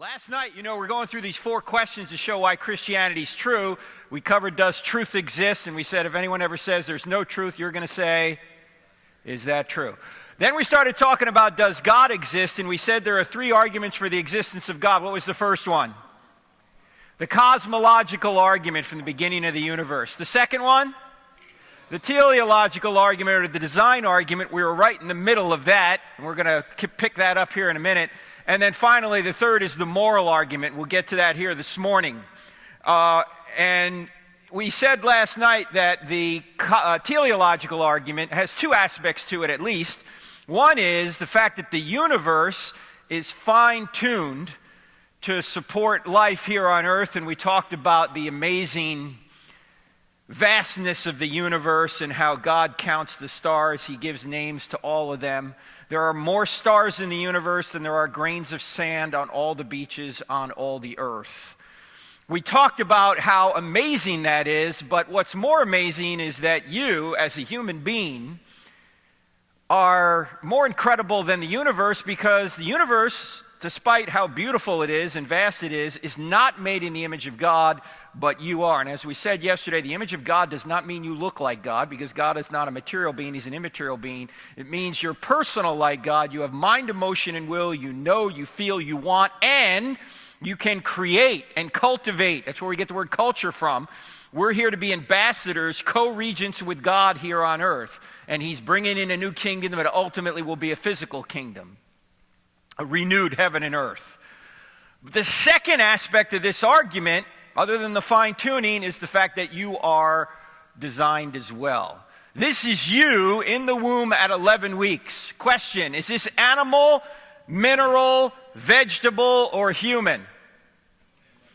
Last night, we're going through these 4 questions to show why Christianity is true. We covered, does truth exist? And we said, if anyone ever says there's no truth, you're going to say, is that true? Then we started talking about, does God exist? And we said there are 3 arguments for the existence of God. What was the first one? The cosmological argument from the beginning of the universe. The second one? The teleological argument, or the design argument. We were right in the middle of that, and we're going to pick that up here in a minute. And then finally, the third is the moral argument. We'll get to that here this morning. And we said last night that the teleological argument has 2 aspects to it at least. One is the fact that the universe is fine-tuned to support life here on earth, and we talked about the amazing vastness of the universe and how God counts the stars. He gives names to all of them. There are more stars in the universe than there are grains of sand on all the beaches on all the earth. We talked about how amazing that is, but what's more amazing is that you, as a human being, are more incredible than the universe, because the universe, despite how beautiful it is and vast it is not made in the image of God, but you are. And as we said yesterday, the image of God does not mean you look like God, because God is not a material being, He's an immaterial being. It means you're personal like God. You have mind, emotion, and will. You know, you feel, you want, and you can create and cultivate. That's where we get the word culture from. We're here to be ambassadors, co-regents with God here on earth. And He's bringing in a new kingdom that ultimately will be a physical kingdom, a renewed heaven and earth. The second aspect of this argument, other than the fine-tuning, is the fact that you are designed as well. This is you in the womb at 11 weeks. Question, is this animal, mineral, vegetable, or human?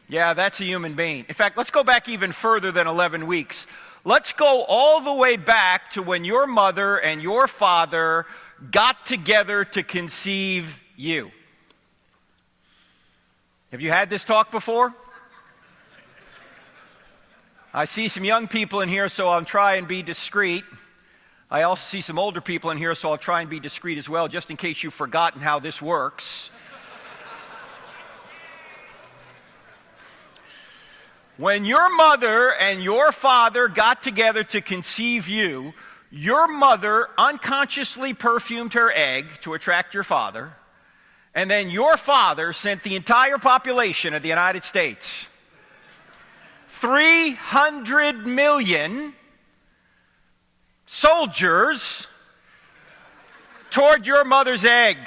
Yeah, that's a human being. In fact, let's go back even further than 11 weeks. Let's go all the way back to when your mother and your father got together to conceive you. Have you had this talk before? I see some young people in here, so I'll try and be discreet. I also see some older people in here, so I'll try and be discreet as well, just in case you've forgotten how this works. When your mother and your father got together to conceive you, your mother unconsciously perfumed her egg to attract your father, and then your father sent the entire population of the United States, 300 million soldiers, toward your mother's egg.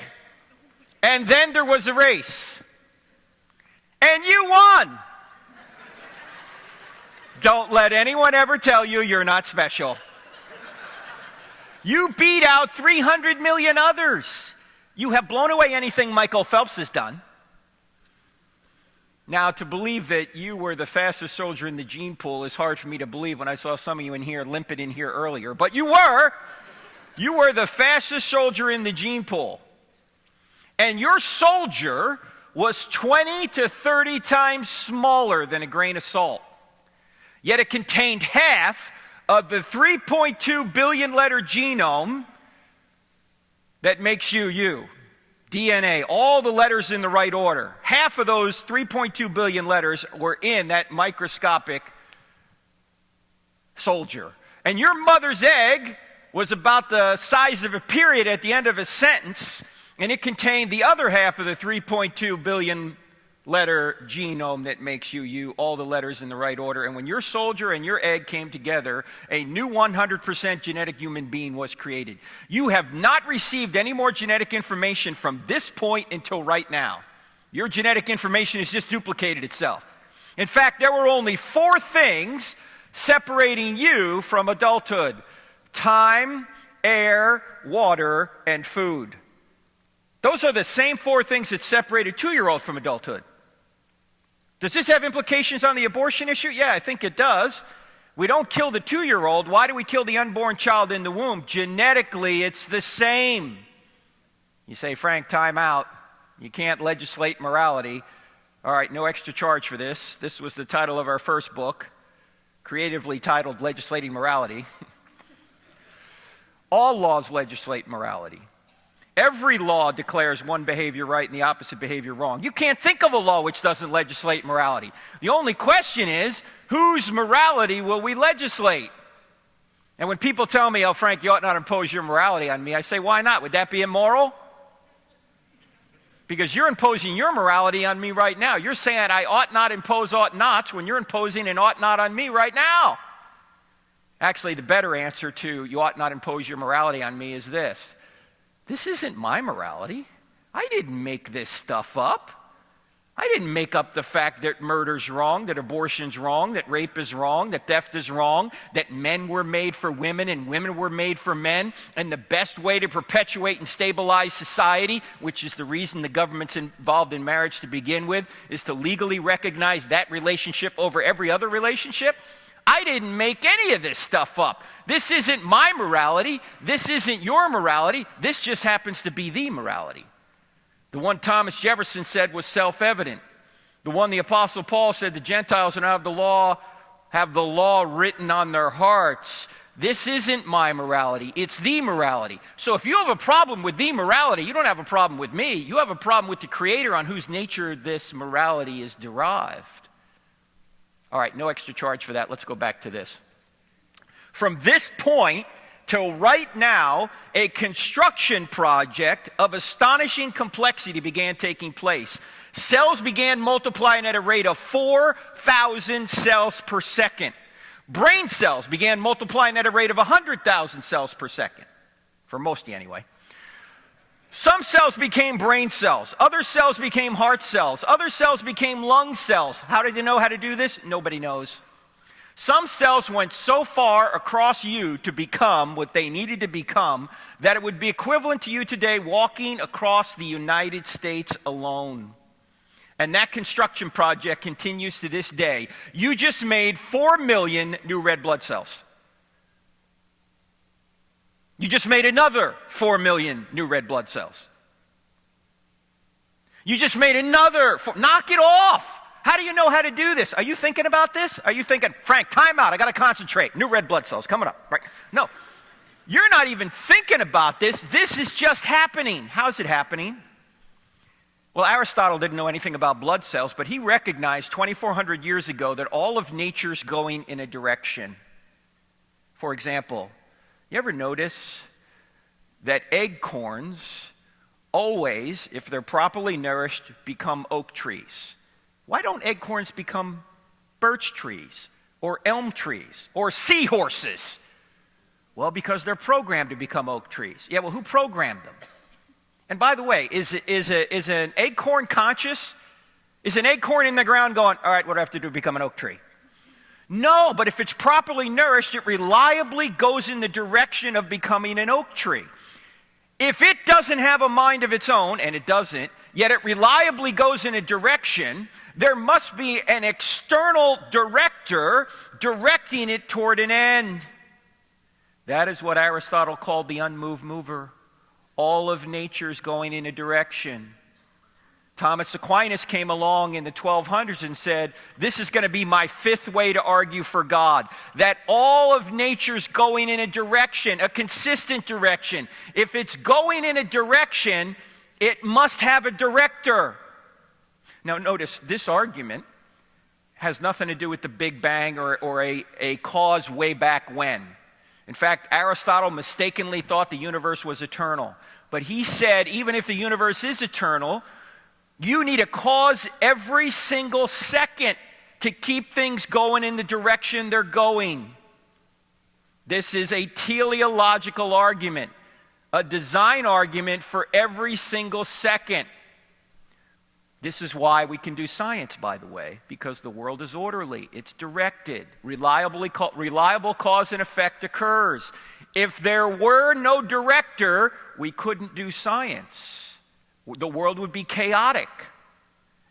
And then there was a race. And you won. Don't let anyone ever tell you you're not special. You beat out 300 million others. You have blown away anything Michael Phelps has done. Now, to believe that you were the fastest soldier in the gene pool is hard for me to believe when I saw some of you in here limping in here earlier. But you were. You were the fastest soldier in the gene pool. And your soldier was 20 to 30 times smaller than a grain of salt. Yet it contained half of the 3.2 billion letter genome that makes you you. DNA, all the letters in the right order. Half of those 3.2 billion letters were in that microscopic soldier. And your mother's egg was about the size of a period at the end of a sentence, and it contained the other half of the 3.2 billion letter genome that makes you you, all the letters in the right order. And when your soldier and your egg came together, a new 100% genetic human being was created. You have not received any more genetic information from this point until right now. Your genetic information has just duplicated itself. In fact, there were only 4 things separating you from adulthood: time, air, water, and food. Those are the same 4 things that separate a 2-year-old from adulthood. Does this have implications on the abortion issue? Yeah, I think it does. We don't kill the 2-year-old. Why do we kill the unborn child in the womb? Genetically, it's the same. You say, Frank, time out. You can't legislate morality. All right, no extra charge for this. This was the title of our first book, creatively titled Legislating Morality. All laws legislate morality. Every law declares one behavior right and the opposite behavior wrong. You can't think of a law which doesn't legislate morality. The only question is, whose morality will we legislate? And when people tell me, oh, Frank, you ought not impose your morality on me, I say, why not? Would that be immoral? Because you're imposing your morality on me right now. You're saying I ought not impose ought nots when you're imposing an ought not on me right now. Actually, the better answer to you ought not impose your morality on me is this. This isn't my morality. I didn't make this stuff up. I didn't make up the fact that murder's wrong, that abortion's wrong, that rape is wrong, that theft is wrong, that men were made for women and women were made for men, and the best way to perpetuate and stabilize society, which is the reason the government's involved in marriage to begin with, is to legally recognize that relationship over every other relationship. I didn't make any of this stuff up. This isn't my morality. This isn't your morality. This just happens to be the morality. The one Thomas Jefferson said was self-evident. The one the Apostle Paul said the Gentiles are not have the law written on their hearts. This isn't my morality. It's the morality. So if you have a problem with the morality, you don't have a problem with me. You have a problem with the Creator on whose nature this morality is derived. All right, no extra charge for that. Let's go back to this. From this point till right now, a construction project of astonishing complexity began taking place. Cells began multiplying at a rate of 4,000 cells per second. Brain cells began multiplying at a rate of 100,000 cells per second, for most of you anyway. Some cells became brain cells. Other cells became heart cells. Other cells became lung cells. How did they know how to do this? Nobody knows. Some cells went so far across you to become what they needed to become that it would be equivalent to you today walking across the United States alone. And that construction project continues to this day. You just made 4 million new red blood cells. You just made another 4 million new red blood cells. You just made another, knock it off. How do you know how to do this? Are you thinking about this? Are you thinking, Frank, time out, I got to concentrate. New red blood cells coming up. Right? No, you're not even thinking about this. This is just happening. How's it happening? Well, Aristotle didn't know anything about blood cells, but he recognized 2,400 years ago that all of nature's going in a direction. For example, you ever notice that acorns always, if they're properly nourished, become oak trees? Why don't acorns become birch trees or elm trees or seahorses? Well, because they're programmed to become oak trees. Yeah, well, who programmed them? And by the way, is an acorn conscious? Is an acorn in the ground going, all right, what do I have to do to become an oak tree? No, but if it's properly nourished, it reliably goes in the direction of becoming an oak tree. If it doesn't have a mind of its own, and it doesn't, yet it reliably goes in a direction, there must be an external director directing it toward an end. That is what Aristotle called the unmoved mover. All of nature's going in a direction. Thomas Aquinas came along in the 1200s and said, this is going to be my fifth way to argue for God. That all of nature's going in a direction, a consistent direction. If it's going in a direction, it must have a director. Now notice, this argument has nothing to do with the Big Bang or a cause way back when. In fact, Aristotle mistakenly thought the universe was eternal. But he said, even if the universe is eternal, you need a cause every single second to keep things going in the direction they're going. This is a teleological argument, a design argument for every single second. This is why we can do science, by the way, because the world is orderly, it's directed, reliable cause and effect occurs. If there were no director, we couldn't do science. The world would be chaotic,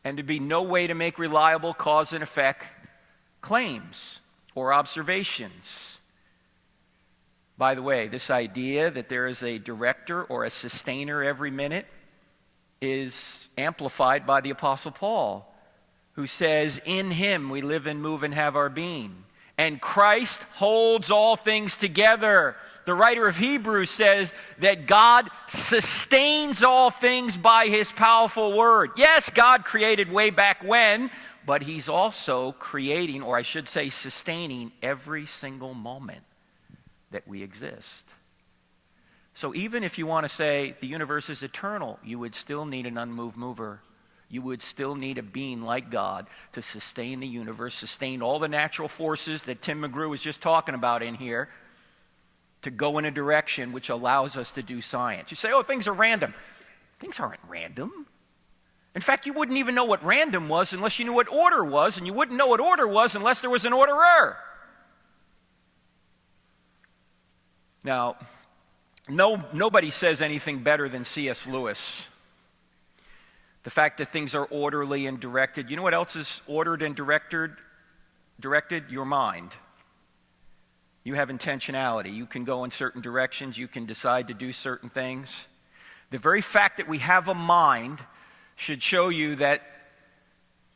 and there'd be no way to make reliable cause and effect claims or observations. By the way, this idea that there is a director or a sustainer every minute is amplified by the Apostle Paul, who says, in him we live and move and have our being. And Christ holds all things together. the writer of Hebrews says that God sustains all things by his powerful word. Yes, God created way back when, but he's also creating, or I should say sustaining, every single moment that we exist. So even if you want to say the universe is eternal, you would still need an unmoved mover. You would still need a being like God to sustain the universe, sustain all the natural forces that Tim McGrew was just talking about in here, to go in a direction which allows us to do science. You say, oh, things are random. Things aren't random. In fact, you wouldn't even know what random was unless you knew what order was, and you wouldn't know what order was unless there was an orderer. Now, nobody says anything better than C.S. Lewis. The fact that things are orderly and directed. You know what else is ordered and directed? Your mind. You have intentionality. You can go in certain directions. You can decide to do certain things. The very fact that we have a mind should show you that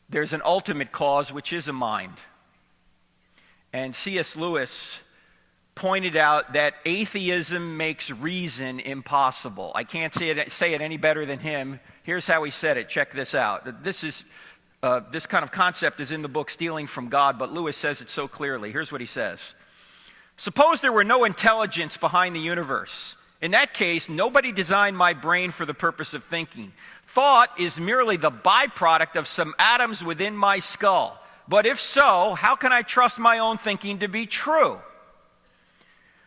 there's an ultimate cause, which is a mind. And C.S. Lewis pointed out that atheism makes reason impossible. I can't say it any better than him. Here's how he said it. Check this out. This kind of concept is in the book Stealing from God, but Lewis says it so clearly. Here's what he says. Suppose there were no intelligence behind the universe. In that case, nobody designed my brain for the purpose of thinking. Thought is merely the byproduct of some atoms within my skull. But if so, how can I trust my own thinking to be true?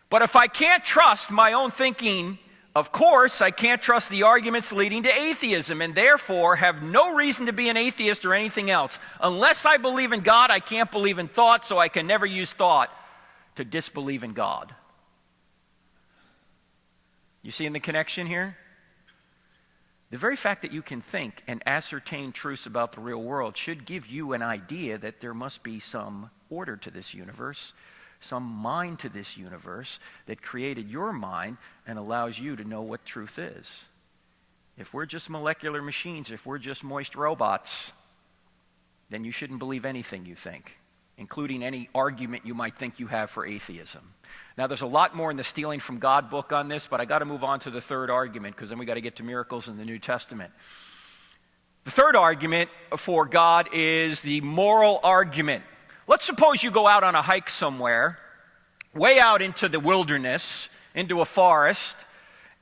But if I can't trust my own thinking, of course, I can't trust the arguments leading to atheism, and therefore have no reason to be an atheist or anything else. Unless I believe in God, I can't believe in thought, so I can never use thought to disbelieve in God. You seeing the connection here? The very fact that you can think and ascertain truths about the real world should give you an idea that there must be some order to this universe, some mind to this universe that created your mind and allows you to know what truth is. If we're just molecular machines, if we're just moist robots, then you shouldn't believe anything you think, including any argument you might think you have for atheism. Now, there's a lot more in the Stealing from God book on this, but I got to move on to the third argument, because then we got to get to miracles in the New Testament. The third argument for God is the moral argument. Let's suppose you go out on a hike somewhere, way out into the wilderness, into a forest,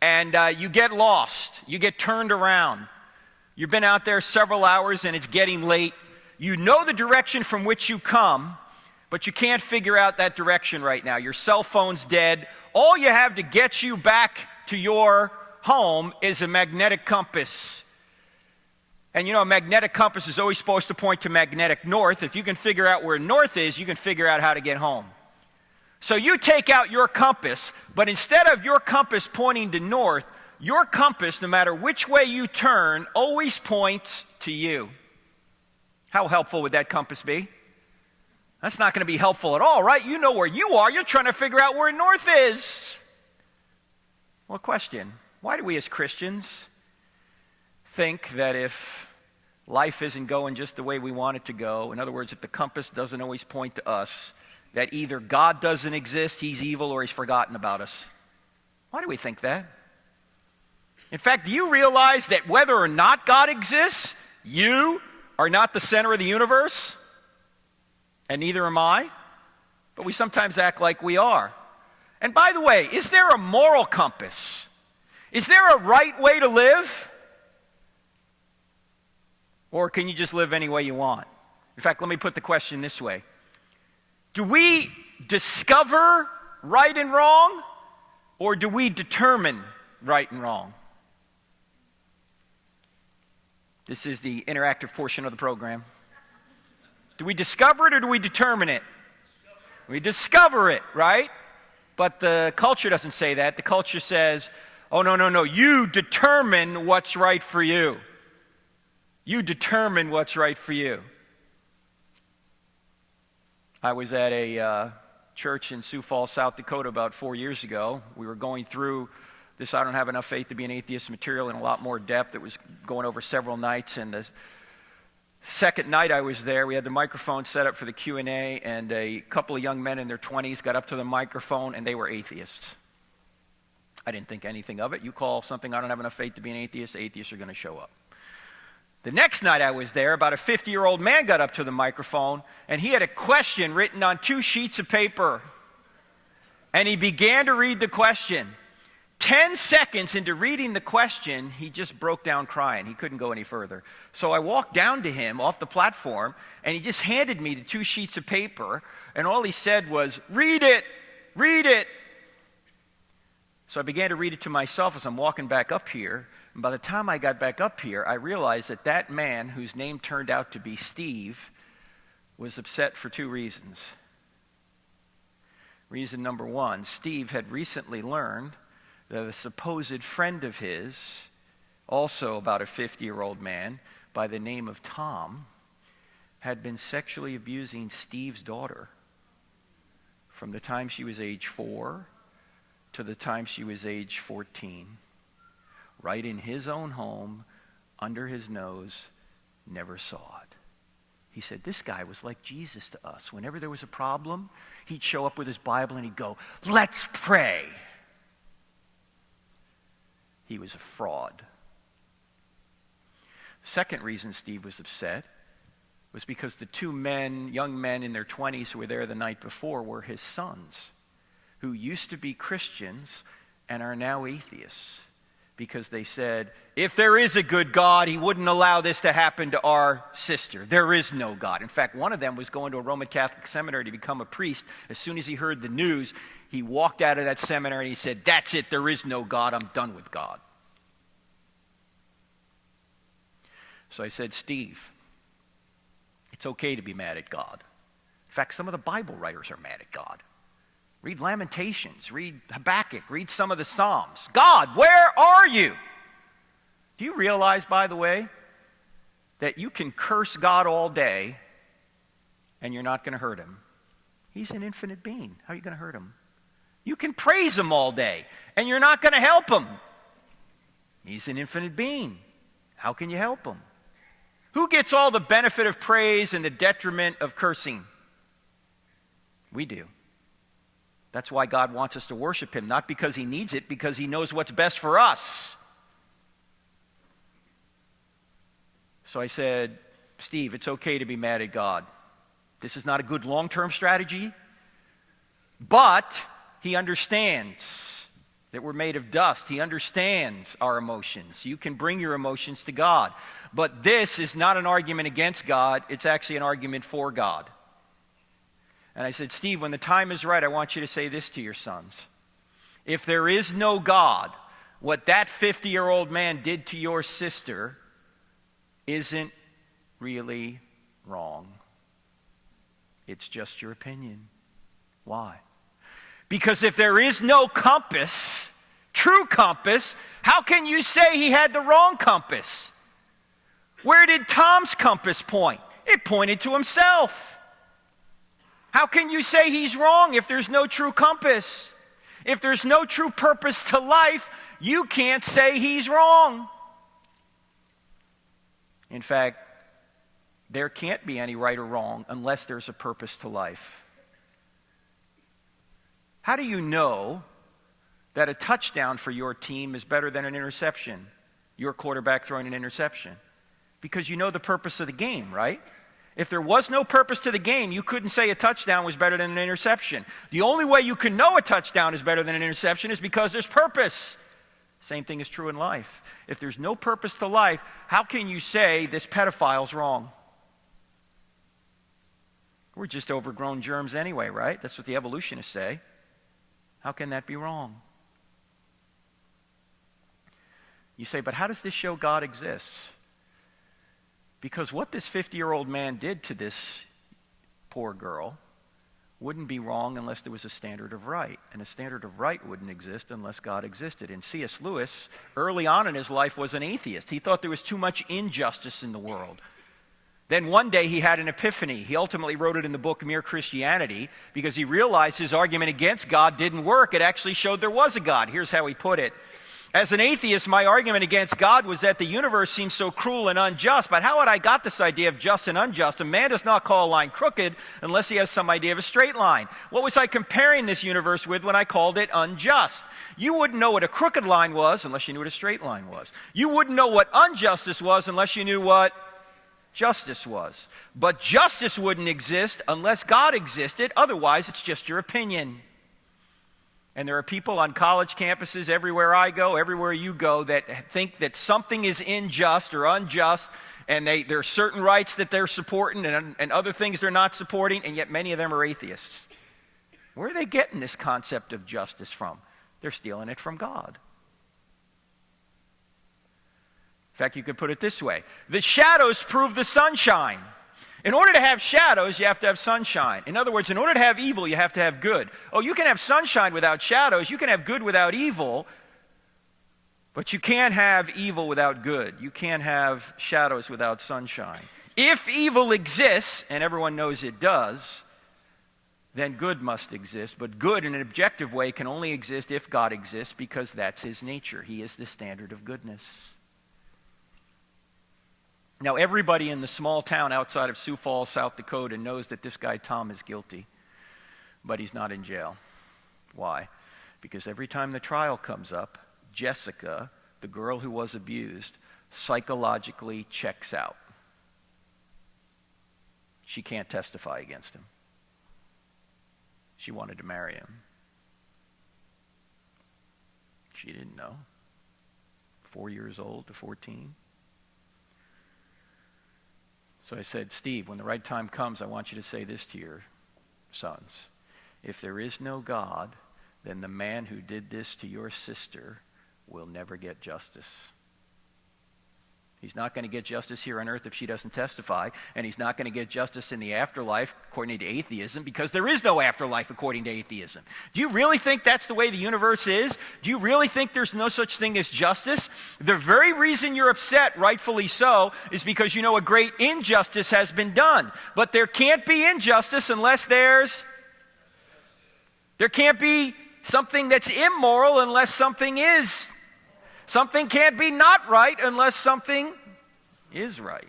and you get lost. You get turned around. You've been out there several hours, and it's getting late. You know the direction from which you come, but you can't figure out that direction right now. Your cell phone's dead. All you have to get you back to your home is a magnetic compass. And you know, a magnetic compass is always supposed to point to magnetic north. If you can figure out where north is, you can figure out how to get home. So you take out your compass, but instead of your compass pointing to north, your compass, no matter which way you turn, always points to you. How helpful would that compass be? That's not going to be helpful at all, right? You know where you are. You're trying to figure out where north is. Well, question. Why do we as Christians think that if life isn't going just the way we want it to go, in other words, if the compass doesn't always point to us, that either God doesn't exist, he's evil, or he's forgotten about us? Why do we think that? In fact, do you realize that whether or not God exists, you are not the center of the universe? And neither am I. But we sometimes act like we are. And by the way, is there a moral compass? Is there a right way to live? Or can you just live any way you want? In fact, let me put the question this way. Do we discover right and wrong, or do we determine right and wrong? This is the interactive portion of the program. Do we discover it or do we determine it? We discover it, right? But the culture doesn't say that. The culture says, oh, no, you determine what's right for you. You determine what's right for you. I was at a church in Sioux Falls, South Dakota about 4 years ago. We were going through this I don't have enough faith to be an atheist material in a lot more depth. It was going over several nights, and the second night I was there, we had the microphone set up for the Q&A, and a couple of young men in their 20s got up to the microphone, and they were atheists. I didn't think anything of it. You call something I don't have enough faith to be an atheist, atheists are going to show up. The next night I was there, about a 50-year-old man got up to the microphone, and he had a question written on 2 sheets of paper. And he began to read the question. 10 seconds into reading the question, he just broke down crying. He couldn't go any further. So I walked down to him off the platform, and he just handed me the 2 sheets of paper, and all he said was, "Read it, read it." So I began to read it to myself as I'm walking back up here. And by the time I got back up here, I realized that that man, whose name turned out to be Steve, was upset for 2 reasons. Reason number 1, Steve had recently learned that a supposed friend of his, also about a 50-year-old man by the name of Tom, had been sexually abusing Steve's daughter from the time she was age 4 to the time she was age 14. Right in his own home, under his nose, never saw it. He said, this guy was like Jesus to us. Whenever there was a problem, he'd show up with his Bible and he'd go, "Let's pray." He was a fraud. Second reason Steve was upset was because the 2 young men in their 20s who were there the night before were his sons, who used to be Christians and are now atheists. Because they said, if there is a good God, he wouldn't allow this to happen to our sister. There is no God. In fact, one of them was going to a Roman Catholic seminary to become a priest. As soon as he heard the news, he walked out of that seminary and he said, "That's it, there is no God, I'm done with God." So I said, "Steve, it's okay to be mad at God. In fact, some of the Bible writers are mad at God. Read Lamentations, read Habakkuk, read some of the Psalms. God, where are you?" Do you realize, by the way, that you can curse God all day and you're not going to hurt him? He's an infinite being. How are you going to hurt him? You can praise him all day and you're not going to help him. He's an infinite being. How can you help him? Who gets all the benefit of praise and the detriment of cursing? We do. That's why God wants us to worship him, not because he needs it, because he knows what's best for us. So I said, "Steve, it's okay to be mad at God. This is not a good long-term strategy, but he understands that we're made of dust. He understands our emotions. You can bring your emotions to God. But this is not an argument against God. It's actually an argument for God." And I said, "Steve, when the time is right, I want you to say this to your sons. If there is no God, what that 50-year-old man did to your sister isn't really wrong. It's just your opinion." Why? Because if there is no compass, true compass, how can you say he had the wrong compass? Where did Tom's compass point? It pointed to himself. How can you say he's wrong if there's no true compass? If there's no true purpose to life, you can't say he's wrong. In fact, there can't be any right or wrong unless there's a purpose to life. How do you know that a touchdown for your team is better than an interception? Your quarterback throwing an interception. Because you know the purpose of the game, right? If there was no purpose to the game, you couldn't say a touchdown was better than an interception. The only way you can know a touchdown is better than an interception is because there's purpose. Same thing is true in life. If there's no purpose to life, how can you say this pedophile's wrong? We're just overgrown germs anyway, right? That's what the evolutionists say. How can that be wrong? You say, but how does this show God exists? Because what this 50-year-old man did to this poor girl wouldn't be wrong unless there was a standard of right. And a standard of right wouldn't exist unless God existed. And C.S. Lewis, early on in his life, was an atheist. He thought there was too much injustice in the world. Then one day he had an epiphany. He ultimately wrote it in the book Mere Christianity because he realized his argument against God didn't work. It actually showed there was a God. Here's how he put it. As an atheist, my argument against God was that the universe seems so cruel and unjust. But how had I got this idea of just and unjust? A man does not call a line crooked unless he has some idea of a straight line. What was I comparing this universe with when I called it unjust? You wouldn't know what a crooked line was unless you knew what a straight line was. You wouldn't know what injustice was unless you knew what justice was. But justice wouldn't exist unless God existed. Otherwise, it's just your opinion. And there are people on college campuses everywhere I go, everywhere you go, that think that something is unjust or unjust, and there are certain rights that they're supporting and other things they're not supporting, and yet many of them are atheists. Where are they getting this concept of justice from? They're stealing it from God. In fact, you could put it this way. The shadows prove the sunshine. In order to have shadows, you have to have sunshine. In other words, in order to have evil, you have to have good. Oh, you can have sunshine without shadows. You can have good without evil. But you can't have evil without good. You can't have shadows without sunshine. If evil exists, and everyone knows it does, then good must exist. But good in an objective way can only exist if God exists, because that's his nature. He is the standard of goodness. Now, everybody in the small town outside of Sioux Falls, South Dakota, knows that this guy Tom is guilty, but he's not in jail. Why? Because every time the trial comes up, Jessica, the girl who was abused, psychologically checks out. She can't testify against him. She wanted to marry him. She didn't know. 4 years old to 14. So I said, Steve, when the right time comes, I want you to say this to your sons. If there is no God, then the man who did this to your sister will never get justice. He's not going to get justice here on earth if she doesn't testify, and he's not going to get justice in the afterlife according to atheism, because there is no afterlife according to atheism. Do you really think that's the way the universe is? Do you really think there's no such thing as justice? The very reason you're upset, rightfully so, is because you know a great injustice has been done. But there can't be injustice unless there can't be something that's immoral unless something is. Something can't be not right unless something is right.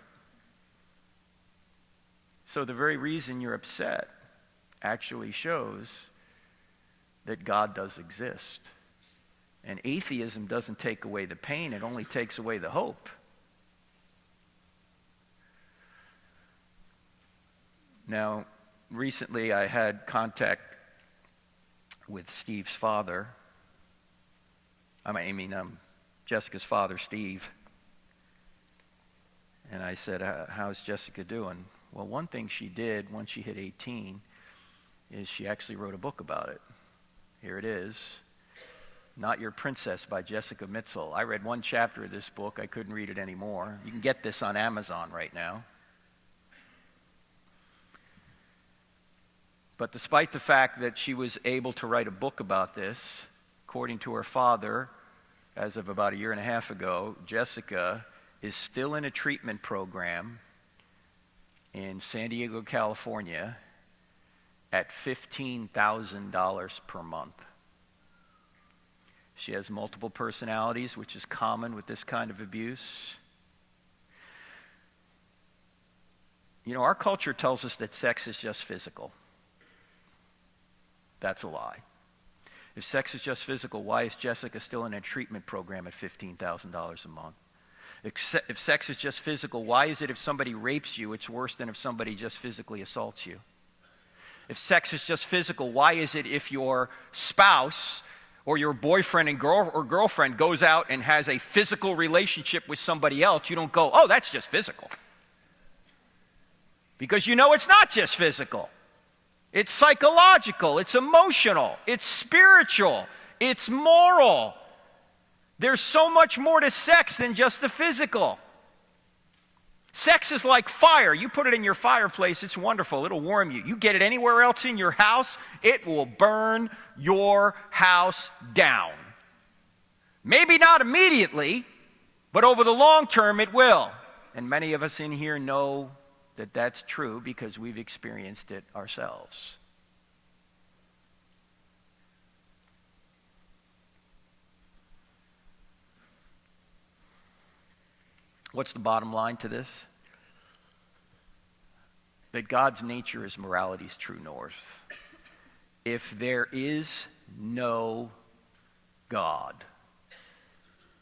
So the very reason you're upset actually shows that God does exist. And atheism doesn't take away the pain, it only takes away the hope. Now, recently I had contact with Steve's father. Jessica's father, Steve. And I said, how's Jessica doing? Well, one thing she did once she hit 18 is she actually wrote a book about it. Here it is. Not Your Princess by Jessica Mitzel. I read one chapter of this book. I couldn't read it anymore. You can get this on Amazon right now. But despite the fact that she was able to write a book about this, according to her father, as of about 1.5 years ago, Jessica is still in a treatment program in San Diego, California, at $15,000 per month. She has multiple personalities, which is common with this kind of abuse. You know, our culture tells us that sex is just physical. That's a lie. If sex is just physical, why is Jessica still in a treatment program at $15,000 a month? If sex is just physical, why is it if somebody rapes you, it's worse than if somebody just physically assaults you? If sex is just physical, why is it if your spouse or your boyfriend and girlfriend goes out and has a physical relationship with somebody else, you don't go, oh, that's just physical? Because you know it's not just physical. It's psychological, it's emotional, it's spiritual, it's moral. There's so much more to sex than just the physical. Sex is like fire. You put it in your fireplace, it's wonderful, it'll warm you. You get it anywhere else in your house, it will burn your house down. Maybe not immediately, but over the long term it will. And many of us in here know that that's true because we've experienced it ourselves. What's the bottom line to this? That God's nature is morality's true north. If there is no God,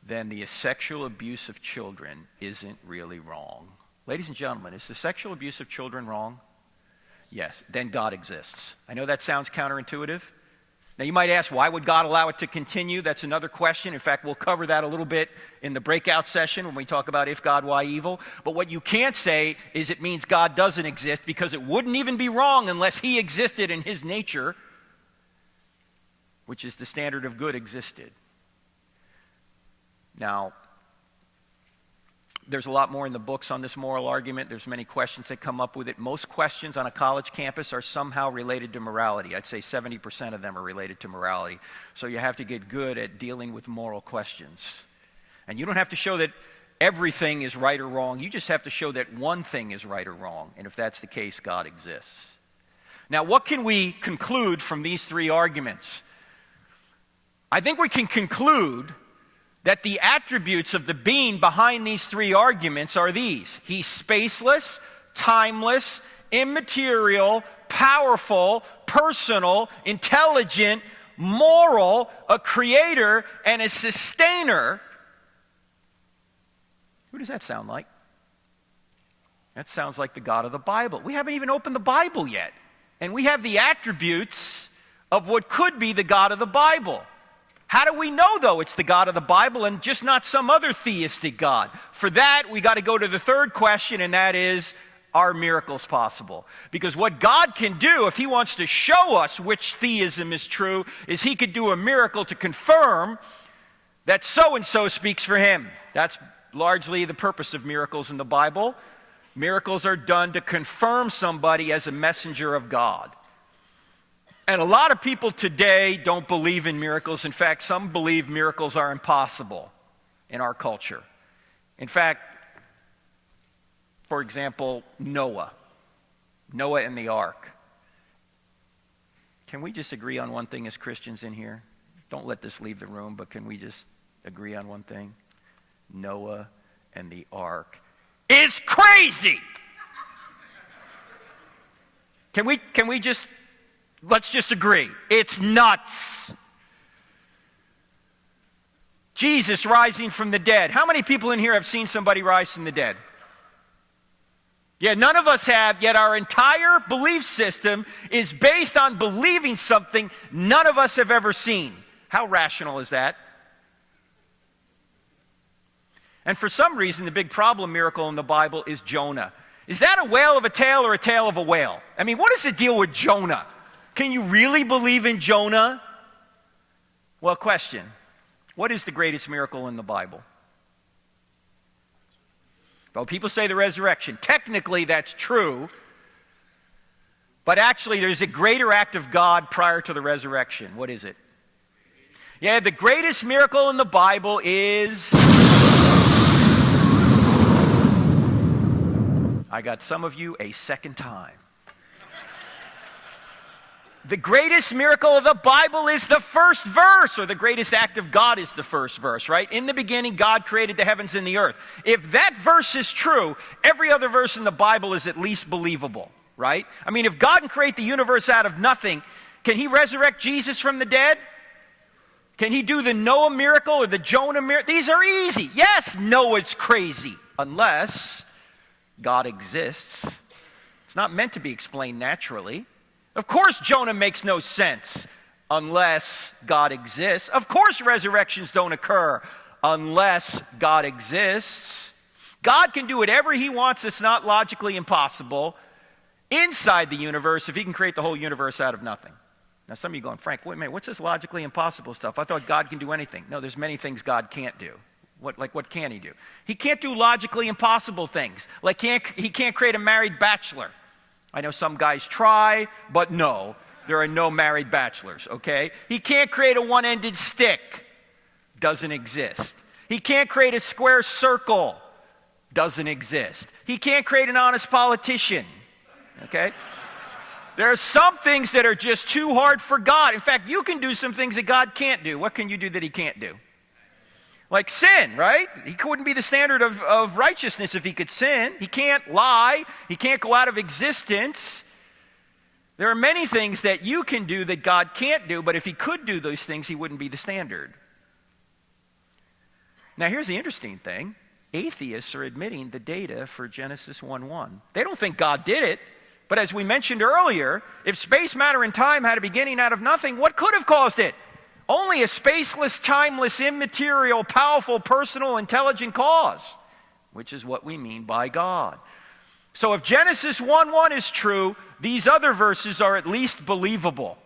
then the sexual abuse of children isn't really wrong. Ladies and gentlemen, is the sexual abuse of children wrong? Yes. Then God exists. I know that sounds counterintuitive. Now you might ask, why would God allow it to continue? That's another question. In fact, we'll cover that a little bit in the breakout session when we talk about if God, why evil. But what you can't say is it means God doesn't exist, because it wouldn't even be wrong unless he existed and his nature, which is the standard of good, existed. Now, there's a lot more in the books on this moral argument. There's many questions that come up with it. Most questions on a college campus are somehow related to morality. I'd say 70% of them are related to morality. So you have to get good at dealing with moral questions. And you don't have to show that everything is right or wrong. You just have to show that one thing is right or wrong. And if that's the case, God exists. Now, what can we conclude from these three arguments? I think we can conclude that the attributes of the being behind these three arguments are these. He's spaceless, timeless, immaterial, powerful, personal, intelligent, moral, a creator, and a sustainer. Who does that sound like? That sounds like the God of the Bible. We haven't even opened the Bible yet. And we have the attributes of what could be the God of the Bible. How do we know, though, it's the God of the Bible and just not some other theistic God? For that, we got to go to the third question, and that is, are miracles possible? Because what God can do, if he wants to show us which theism is true, is he could do a miracle to confirm that so-and-so speaks for him. That's largely the purpose of miracles in the Bible. Miracles are done to confirm somebody as a messenger of God. And a lot of people today don't believe in miracles. In fact, some believe miracles are impossible in our culture. In fact, for example, Noah and the ark. Can we just agree on one thing as Christians in here? Don't let this leave the room, but can we just agree on one thing? Noah and the ark is crazy! Let's just agree. It's nuts. Jesus rising from the dead. How many people in here have seen somebody rise from the dead? Yeah, none of us have, yet our entire belief system is based on believing something none of us have ever seen. How rational is that? And for some reason, the big problem miracle in the Bible is Jonah. Is that a whale of a tale or a tale of a whale? I mean, what is the deal with Jonah? Can you really believe in Jonah? Well, question. What is the greatest miracle in the Bible? Well, people say the resurrection. Technically, that's true. But actually, there's a greater act of God prior to the resurrection. What is it? Yeah, the greatest miracle in the Bible is... I got some of you a second time. The greatest miracle of the Bible is the first verse, or the greatest act of God is the first verse, right? In the beginning, God created the heavens and the earth. If that verse is true, every other verse in the Bible is at least believable, right? I mean, if God can create the universe out of nothing, can he resurrect Jesus from the dead? Can he do the Noah miracle or the Jonah miracle? These are easy. Yes, Noah's crazy, unless God exists. It's not meant to be explained naturally. Of course, Jonah makes no sense unless God exists. Of course, resurrections don't occur unless God exists. God can do whatever he wants. It's not logically impossible inside the universe if he can create the whole universe out of nothing. Now, some of you going, Frank, wait a minute, what's this logically impossible stuff? I thought God can do anything. No, there's many things God can't do. What can he do? He can't do logically impossible things. Like he can't create a married bachelor. I know some guys try, but no, there are no married bachelors, okay? He can't create a one-ended stick. Doesn't exist. He can't create a square circle. Doesn't exist. He can't create an honest politician, okay? There are some things that are just too hard for God. In fact, you can do some things that God can't do. What can you do that he can't do? Like sin, right? He wouldn't be the standard of righteousness if he could sin. He can't lie. He can't go out of existence. There are many things that you can do that God can't do, but if he could do those things, he wouldn't be the standard. Now, here's the interesting thing. Atheists are admitting the data for Genesis 1:1. They don't think God did it, but as we mentioned earlier, if space, matter, and time had a beginning out of nothing, what could have caused it? Only a spaceless, timeless, immaterial, powerful, personal, intelligent cause, which is what we mean by God. So if Genesis 1:1 is true, these other verses are at least believable.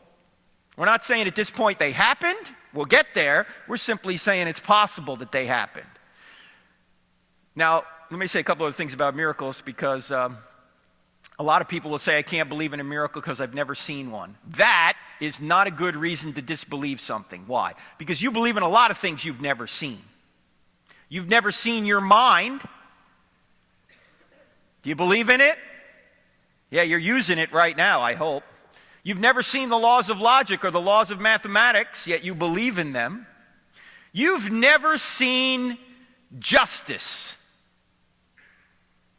We're not saying at this point they happened. We'll get there. We're simply saying it's possible that they happened. Now, let me say a couple of things about miracles, because a lot of people will say, I can't believe in a miracle because I've never seen one. That is not a good reason to disbelieve something. Why? Because you believe in a lot of things you've never seen. You've never seen your mind. Do you believe in it? Yeah, you're using it right now, I hope. You've never seen the laws of logic or the laws of mathematics, yet you believe in them. You've never seen justice.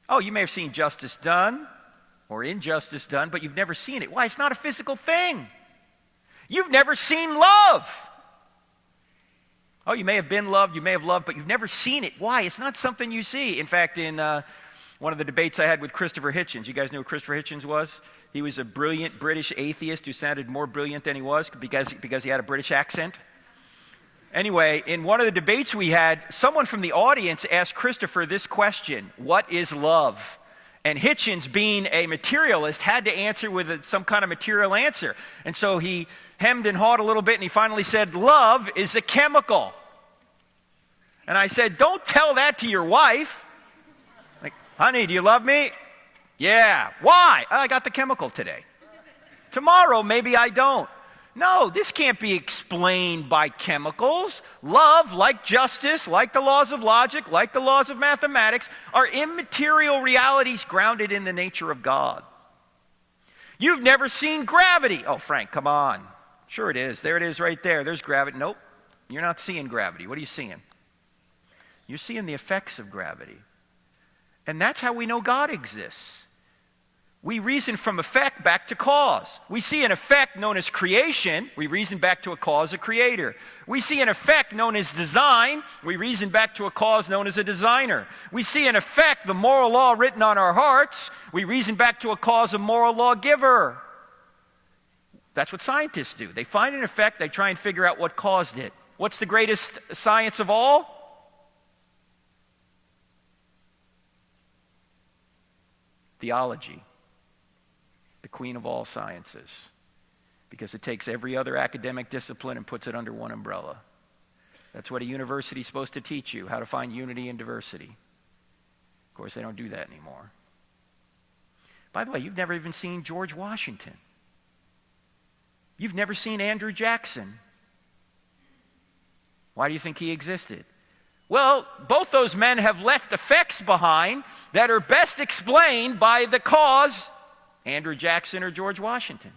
Oh, you may have seen justice done or injustice done, but you've never seen it. Why? It's not a physical thing. You've never seen love. Oh, you may have been loved, you may have loved, but you've never seen it. Why? It's not something you see. In fact, in one of the debates I had with Christopher Hitchens, you guys know who Christopher Hitchens was? He was a brilliant British atheist who sounded more brilliant than he was because he had a British accent. Anyway, in one of the debates we had, someone from the audience asked Christopher this question: what is love? And Hitchens, being a materialist, had to answer with some kind of material answer. And so he hemmed and hawed a little bit, and he finally said, love is a chemical. And I said, don't tell that to your wife. Like, honey, do you love me? Yeah. Why? I got the chemical today. Tomorrow, maybe I don't. No, this can't be explained by chemicals. Love, like justice, like the laws of logic, like the laws of mathematics, are immaterial realities grounded in the nature of God. You've never seen gravity. Oh, Frank, come on. Sure it is. There it is right there. There's gravity. Nope, you're not seeing gravity. What are you seeing? You're seeing the effects of gravity. And that's how we know God exists. We reason from effect back to cause. We see an effect known as creation. We reason back to a cause, a creator. We see an effect known as design. We reason back to a cause known as a designer. We see an effect, the moral law written on our hearts. We reason back to a cause, a moral lawgiver. That's what scientists do. They find an effect, they try and figure out what caused it. What's the greatest science of all? Theology. The queen of all sciences, because it takes every other academic discipline and puts it under one umbrella. That's what a university is supposed to teach you, how to find unity and diversity. Of course, they don't do that anymore. By the way, you've never even seen George Washington. You've never seen Andrew Jackson. Why do you think he existed? Well, both those men have left effects behind that are best explained by the cause, Andrew Jackson or George Washington.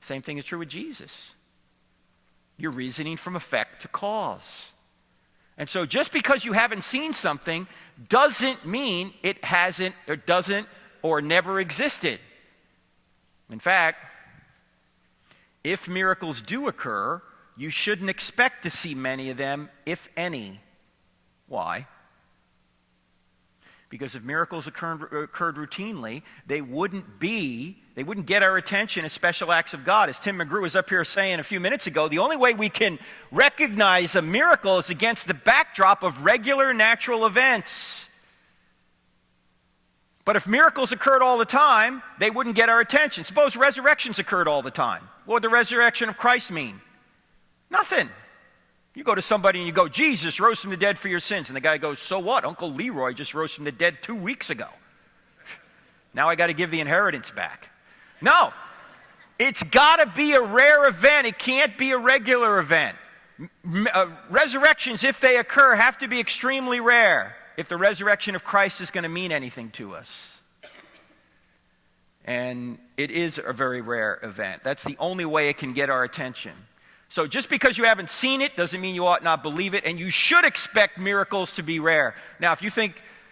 Same thing is true with Jesus. You're reasoning from effect to cause. And so just because you haven't seen something doesn't mean it hasn't or doesn't or never existed. In fact, if miracles do occur, you shouldn't expect to see many of them, if any. Why? Because if miracles occurred routinely, they wouldn't get our attention as special acts of God. As Tim McGrew was up here saying a few minutes ago, the only way we can recognize a miracle is against the backdrop of regular natural events. But if miracles occurred all the time, they wouldn't get our attention. Suppose resurrections occurred all the time. What would the resurrection of Christ mean? Nothing. You go to somebody and you go, Jesus rose from the dead for your sins. And the guy goes, so what? Uncle Leroy just rose from the dead 2 weeks ago. Now I got to give the inheritance back. No. It's got to be a rare event. It can't be a regular event. Resurrections, if they occur, have to be extremely rare if the resurrection of Christ is going to mean anything to us. And it is a very rare event. That's the only way it can get our attention. So just because you haven't seen it doesn't mean you ought not believe it, and you should expect miracles to be rare. Now, if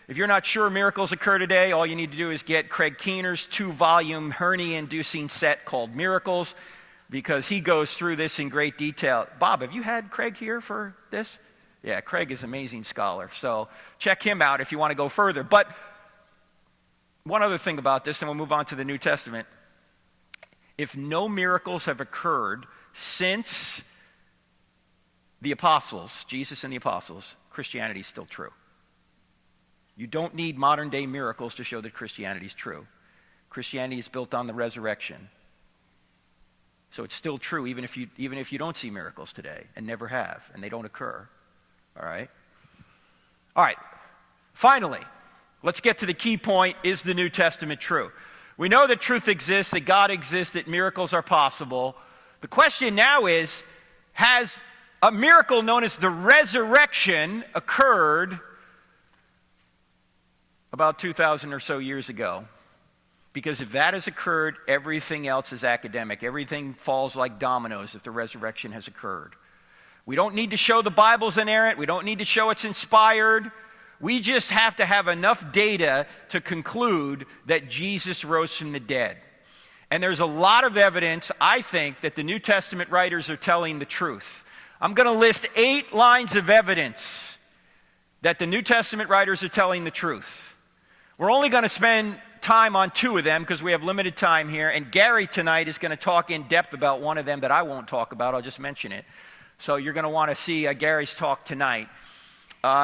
you're not sure miracles occur today, all you need to do is get Craig Keener's 2-volume hernia-inducing set called Miracles, because he goes through this in great detail. Bob, have you had Craig here for this? Yeah, Craig is an amazing scholar, so check him out if you want to go further. But one other thing about this, and we'll move on to the New Testament. If no miracles have occurred since the apostles, Jesus and the apostles, Christianity is still true. You don't need modern day miracles to show that Christianity is true. Christianity is built on the resurrection. So it's still true even if you don't see miracles today, and never have, and they don't occur. All right? All right. Finally, let's get to the key point. Is the New Testament true? We know that truth exists, that God exists, that miracles are possible. The question now is, has a miracle known as the resurrection occurred about 2,000 or so years ago? Because if that has occurred, everything else is academic. Everything falls like dominoes if the resurrection has occurred. We don't need to show the Bible's inerrant. We don't need to show it's inspired. We just have to have enough data to conclude that Jesus rose from the dead. And there's a lot of evidence, I think, that the New Testament writers are telling the truth. I'm going to list 8 lines of evidence that the New Testament writers are telling the truth. We're only going to spend time on 2 of them because we have limited time here. And Gary tonight is going to talk in depth about one of them that I won't talk about. I'll just mention it. So you're going to want to see Gary's talk tonight.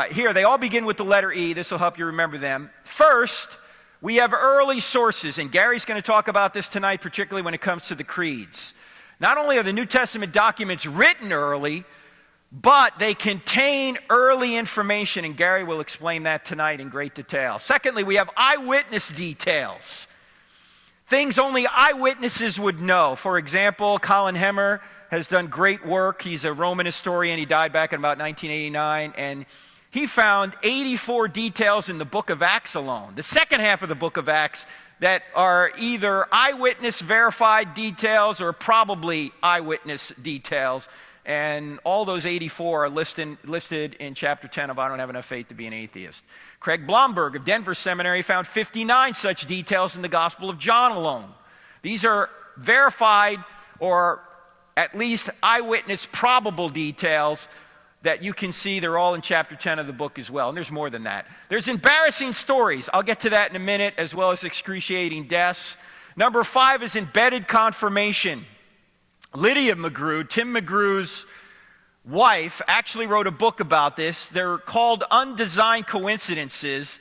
Here, they all begin with the letter E. This will help you remember them. First, we have early sources, and Gary's going to talk about this tonight, particularly when it comes to the creeds. Not only are the New Testament documents written early, but they contain early information, and Gary will explain that tonight in great detail. Secondly, we have eyewitness details. Things only eyewitnesses would know. For example, Colin Hemmer has done great work. He's a Roman historian. He died back in about 1989, and he found 84 details in the book of Acts alone, the second half of the book of Acts, that are either eyewitness verified details or probably eyewitness details. And all those 84 are listed in chapter 10 of I Don't Have Enough Faith to Be an Atheist. Craig Blomberg of Denver Seminary found 59 such details in the Gospel of John alone. These are verified or at least eyewitness probable details that you can see. They're all in chapter 10 of the book as well. And there's more than that. There's embarrassing stories. I'll get to that in a minute, as well as excruciating deaths. Number 5 is embedded confirmation. Lydia McGrew, Tim McGrew's wife, actually wrote a book about this. They're called Undesigned Coincidences.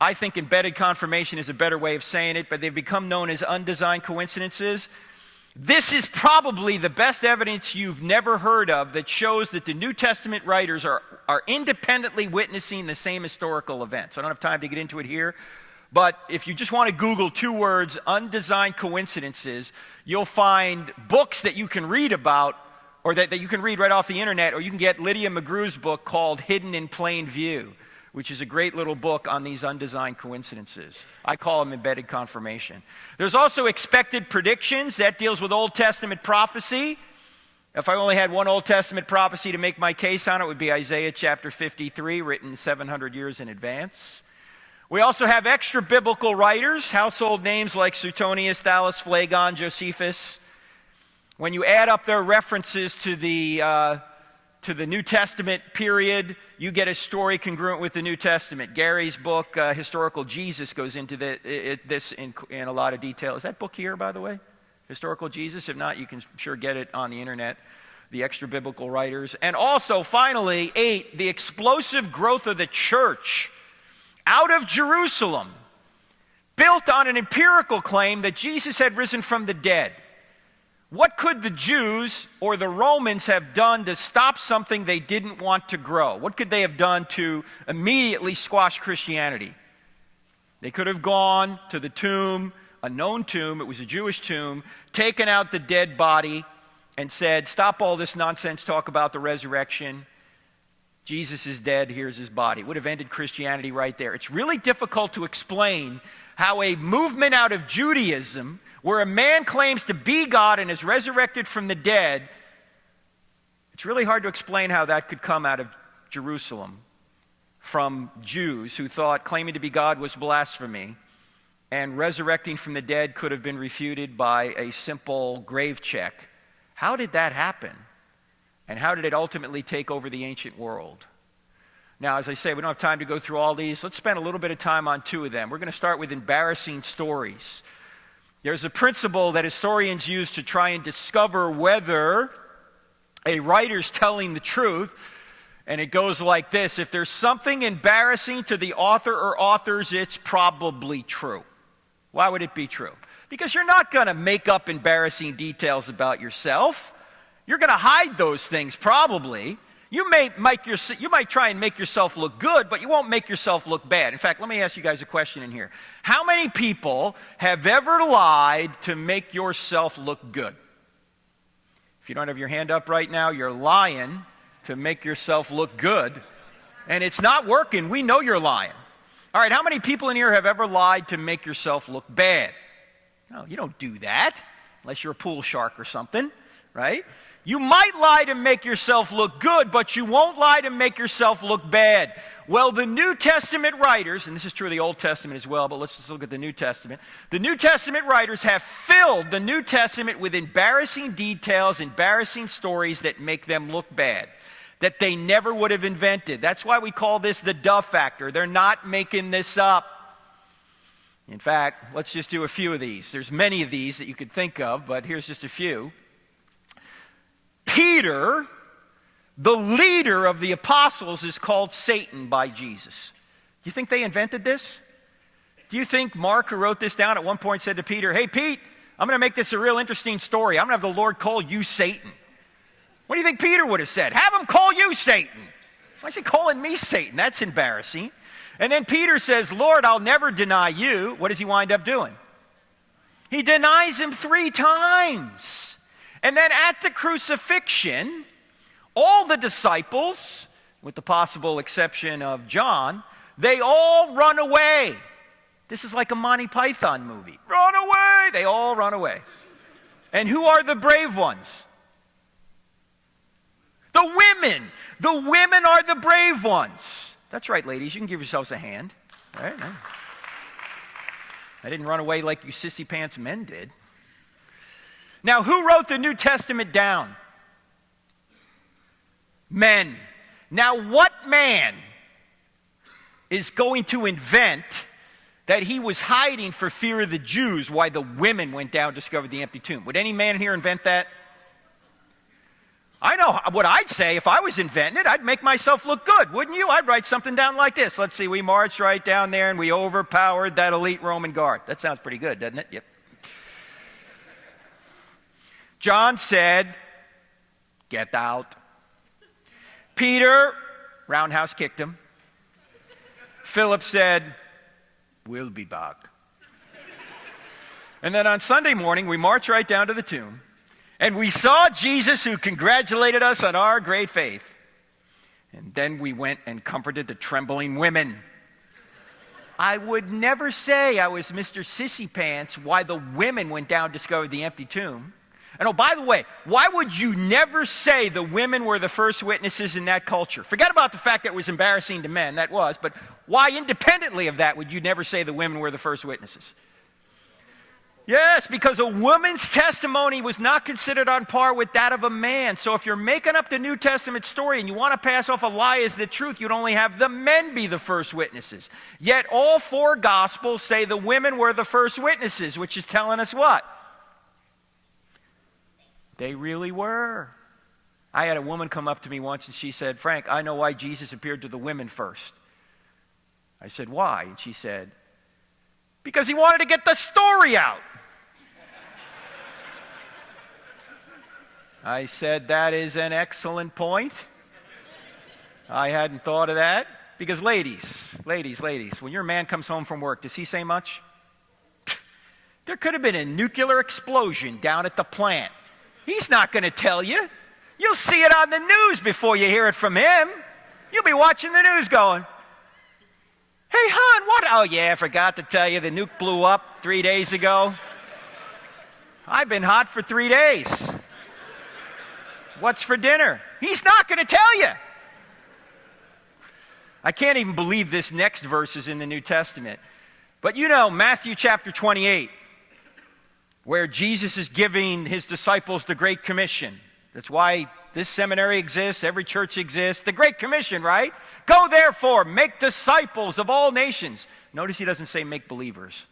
I think embedded confirmation is a better way of saying it, but they've become known as undesigned coincidences. This is probably the best evidence you've never heard of that shows that the New Testament writers are independently witnessing the same historical events. I don't have time to get into it here, but if you just want to Google 2 words, undesigned coincidences, you'll find books that you can read about, or that you can read right off the internet, or you can get Lydia McGrew's book called Hidden in Plain View, which is a great little book on these undesigned coincidences. I call them embedded confirmation. There's also expected predictions. That deals with Old Testament prophecy. If I only had one Old Testament prophecy to make my case on it, it would be Isaiah chapter 53, written 700 years in advance. We also have extra biblical writers, household names like Suetonius, Thallus, Phlegon, Josephus. When you add up their references to the New Testament period, you get a story congruent with the New Testament. Gary's book, Historical Jesus, goes into this in a lot of detail. Is that book here, by the way? Historical Jesus? If not, you can sure get it on the internet. The extra biblical writers. And also, finally, 8, the explosive growth of the church out of Jerusalem, built on an empirical claim that Jesus had risen from the dead. What could the Jews or the Romans have done to stop something they didn't want to grow? What could they have done to immediately squash Christianity? They could have gone to the tomb, a known tomb, it was a Jewish tomb, taken out the dead body and said, stop all this nonsense talk about the resurrection. Jesus is dead, here's his body. It would have ended Christianity right there. It's really difficult to explain how a movement out of Judaism, where a man claims to be God and is resurrected from the dead, It's really hard to explain how that could come out of Jerusalem from Jews who thought claiming to be God was blasphemy, and resurrecting from the dead could have been refuted by a simple grave check. How did that happen? And how did it ultimately take over the ancient world? Now, as I say, we don't have time to go through all these. Let's spend a little bit of time on two of them. We're going to start with embarrassing stories. There's a principle that historians use to try and discover whether a writer's telling the truth, and it goes like this: if there's something embarrassing to the author or authors, it's probably true. Why would it be true? Because you're not going to make up embarrassing details about yourself. You're going to hide those things probably. You might try and make yourself look good, but you won't make yourself look bad. In fact, let me ask you guys a question in here. How many people have ever lied to make yourself look good? If you don't have your hand up right now, you're lying to make yourself look good, and it's not working. We know you're lying. All right, how many people in here have ever lied to make yourself look bad? No, you don't do that unless you're a pool shark or something, right? You might lie to make yourself look good, but you won't lie to make yourself look bad. Well, the New Testament writers, and this is true of the Old Testament as well, but let's just look at the New Testament. The New Testament writers have filled the New Testament with embarrassing details, embarrassing stories that make them look bad, that they never would have invented. That's why we call this the Duff factor. They're not making this up. In fact, let's just do a few of these. There's many of these that you could think of, but here's just a few. Peter, the leader of the apostles, is called Satan by Jesus. Do you think they invented this? Do you think Mark, who wrote this down, at one point said to Peter, "Hey, Pete, I'm going to make this a real interesting story. I'm going to have the Lord call you Satan"? What do you think Peter would have said? "Have him call you Satan." Why is he calling me Satan? That's embarrassing. And then Peter says, "Lord, I'll never deny you." What does he wind up doing? He denies him 3 times. And then at the crucifixion, all the disciples, with the possible exception of John, they all run away. This is like a Monty Python movie. Run away! They all run away. And who are the brave ones? The women. The women are the brave ones. That's right, ladies. You can give yourselves a hand. All right? I didn't run away like you sissy pants men did. Now, who wrote the New Testament down? Men. Now, what man is going to invent that he was hiding for fear of the Jews why the women went down and discovered the empty tomb? Would any man here invent that? I know what I'd say if I was inventing it. I'd make myself look good, wouldn't you? I'd write something down like this. Let's see, we marched right down there and we overpowered that elite Roman guard. That sounds pretty good, doesn't it? Yep. John said, "Get out." Peter, roundhouse kicked him. Philip said, "We'll be back." And then on Sunday morning, we marched right down to the tomb, and we saw Jesus, who congratulated us on our great faith. And then we went and comforted the trembling women. I would never say I was Mr. Sissy Pants why the women went down and discovered the empty tomb. And oh, by the way, why would you never say the women were the first witnesses in that culture? Forget about the fact that it was embarrassing to men, that was, but why independently of that would you never say the women were the first witnesses? Yes, because a woman's testimony was not considered on par with that of a man. So if you're making up the New Testament story and you want to pass off a lie as the truth, you'd only have the men be the first witnesses. Yet all 4 Gospels say the women were the first witnesses, which is telling us what? They really were. I had a woman come up to me once and she said, "Frank, I know why Jesus appeared to the women first." I said, "Why?" And she said, "Because he wanted to get the story out." I said, "That is an excellent point. I hadn't thought of that." Because ladies, when your man comes home from work, does he say much? There could have been a nuclear explosion down at the plant. He's not going to tell you. You'll see it on the news before you hear it from him. You'll be watching the news going, "Hey, hon, what? Oh, yeah, I forgot to tell you, the nuke blew up 3 days ago. I've been hot for 3 days." What's for dinner? He's not going to tell you. I can't even believe this next verse is in the New Testament. But you know, Matthew chapter 28, where Jesus is giving his disciples the Great Commission. That's why this seminary exists, every church exists. The Great Commission, right? Go therefore, make disciples of all nations. Notice he doesn't say make believers.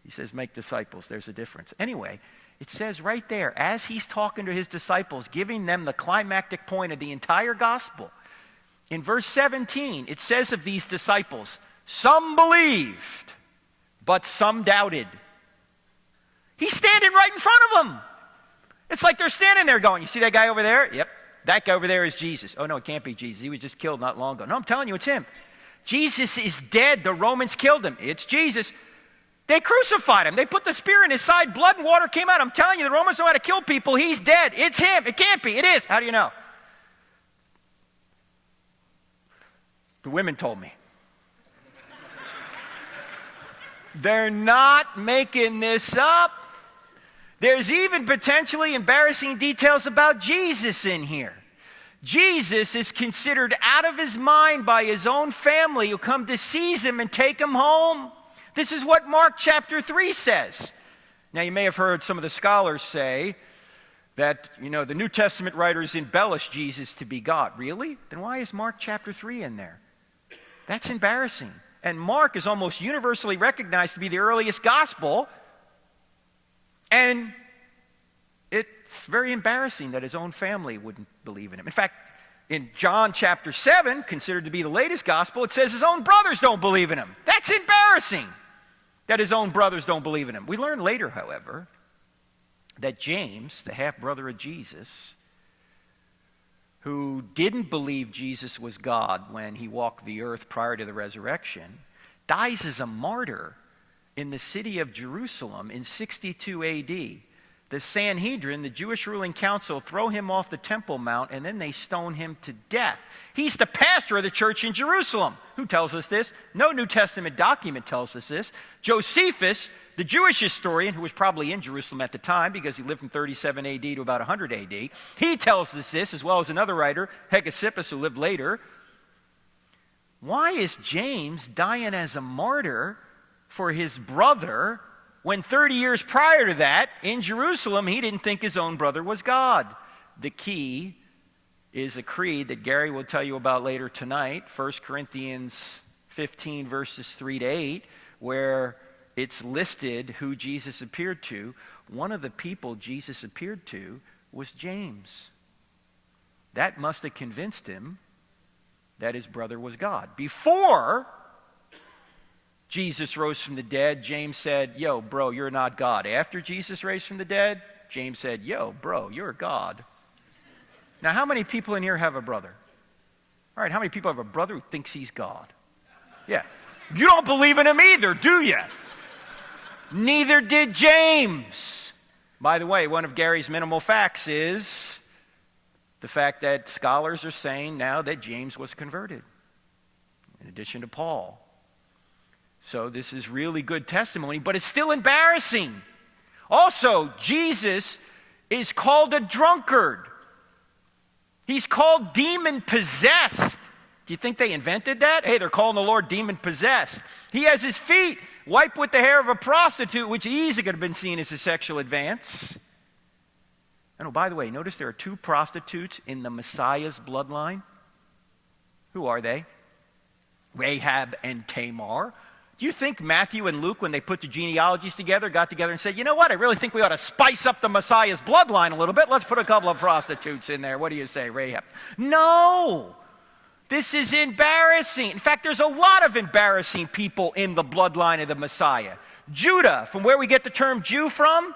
He says make disciples. There's a difference. Anyway, it says right there, as he's talking to his disciples, giving them the climactic point of the entire gospel, in verse 17, it says of these disciples, some believed, but some doubted. He's standing right in front of them. It's like they're standing there going, you see that guy over there? Yep, that guy over there is Jesus. Oh, no, it can't be Jesus. He was just killed not long ago. No, I'm telling you, it's him. Jesus is dead. The Romans killed him. It's Jesus. They crucified him. They put the spear in his side. Blood and water came out. I'm telling you, the Romans know how to kill people. He's dead. It's him. It can't be. It is. How do you know? The women told me. They're not making this up. There's even potentially embarrassing details about Jesus in here. Jesus is considered out of his mind by his own family who come to seize him and take him home. This is what Mark chapter 3 says. Now, you may have heard some of the scholars say that, the New Testament writers embellish Jesus to be God. Really? Then why is Mark chapter 3 in there? That's embarrassing. And Mark is almost universally recognized to be the earliest gospel. And it's very embarrassing that his own family wouldn't believe in him. In fact, in John chapter 7, considered to be the latest gospel, it says his own brothers don't believe in him. That's embarrassing that his own brothers don't believe in him. We learn later, however, that James, the half-brother of Jesus, who didn't believe Jesus was God when he walked the earth prior to the resurrection, dies as a martyr in the city of Jerusalem in 62 A.D. The Sanhedrin, the Jewish ruling council, throw him off the Temple Mount, and then they stone him to death. He's the pastor of the church in Jerusalem. Who tells us this? No New Testament document tells us this. Josephus, the Jewish historian, who was probably in Jerusalem at the time because he lived from 37 A.D. to about 100 A.D., he tells us this, as well as another writer, Hegesippus, who lived later. Why is James dying as a martyr for his brother when 30 years prior to that, in Jerusalem, he didn't think his own brother was God? The key is a creed that Gary will tell you about later tonight, 1 Corinthians 15, verses 3 to 8, where it's listed who Jesus appeared to. One of the people Jesus appeared to was James. That must have convinced him that his brother was God. Before Jesus rose from the dead, James said, yo, bro, you're not God. After Jesus raised from the dead, James said, yo, bro, you're God. Now, how many people in here have a brother? All right, how many people have a brother who thinks he's God? Yeah. You don't believe in him either, do you? Neither did James. By the way, one of Gary's minimal facts is the fact that scholars are saying now that James was converted, in addition to Paul. So this is really good testimony, but it's still embarrassing. Also, Jesus is called a drunkard. He's called demon-possessed. Do you think they invented that? Hey, they're calling the Lord demon-possessed. He has his feet wiped with the hair of a prostitute, which easily could have been seen as a sexual advance. And oh, by the way, notice there are two prostitutes in the Messiah's bloodline. Who are they? Rahab and Tamar. Do you think Matthew and Luke, when they put the genealogies together, got together and said, you know what, I really think we ought to spice up the Messiah's bloodline a little bit. Let's put a couple of prostitutes in there. What do you say, Rahab? No. This is embarrassing. In fact, there's a lot of embarrassing people in the bloodline of the Messiah. Judah, from where we get the term Jew from,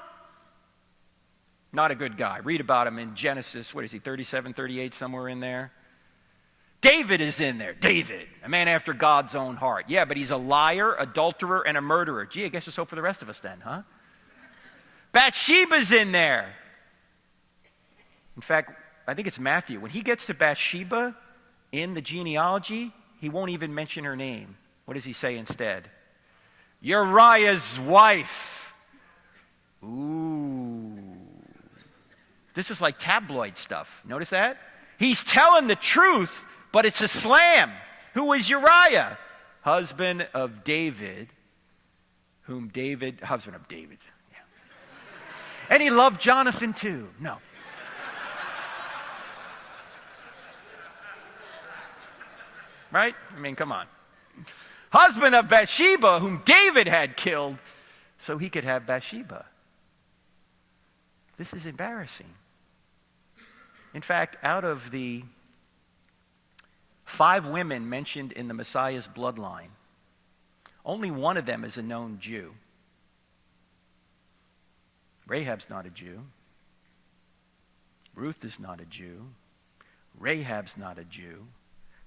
not a good guy. Read about him in Genesis, 37, 38, somewhere in there. David is in there. David, a man after God's own heart. Yeah, but he's a liar, adulterer, and a murderer. Gee, I guess there's hope for the rest of us then, huh? Bathsheba's in there. In fact, I think it's Matthew. When he gets to Bathsheba in the genealogy, he won't even mention her name. What does he say instead? Uriah's wife. Ooh. This is like tabloid stuff. Notice that? He's telling the truth, but it's a slam. Who was Uriah? Husband of David, husband of David. Yeah. And he loved Jonathan too. No. Right? I mean, come on. Husband of Bathsheba, whom David had killed, so he could have Bathsheba. This is embarrassing. In fact, out of the 5 women mentioned in the Messiah's bloodline, only one of them is a known Jew. Rahab's not a Jew. Ruth is not a Jew. Rahab's not a Jew.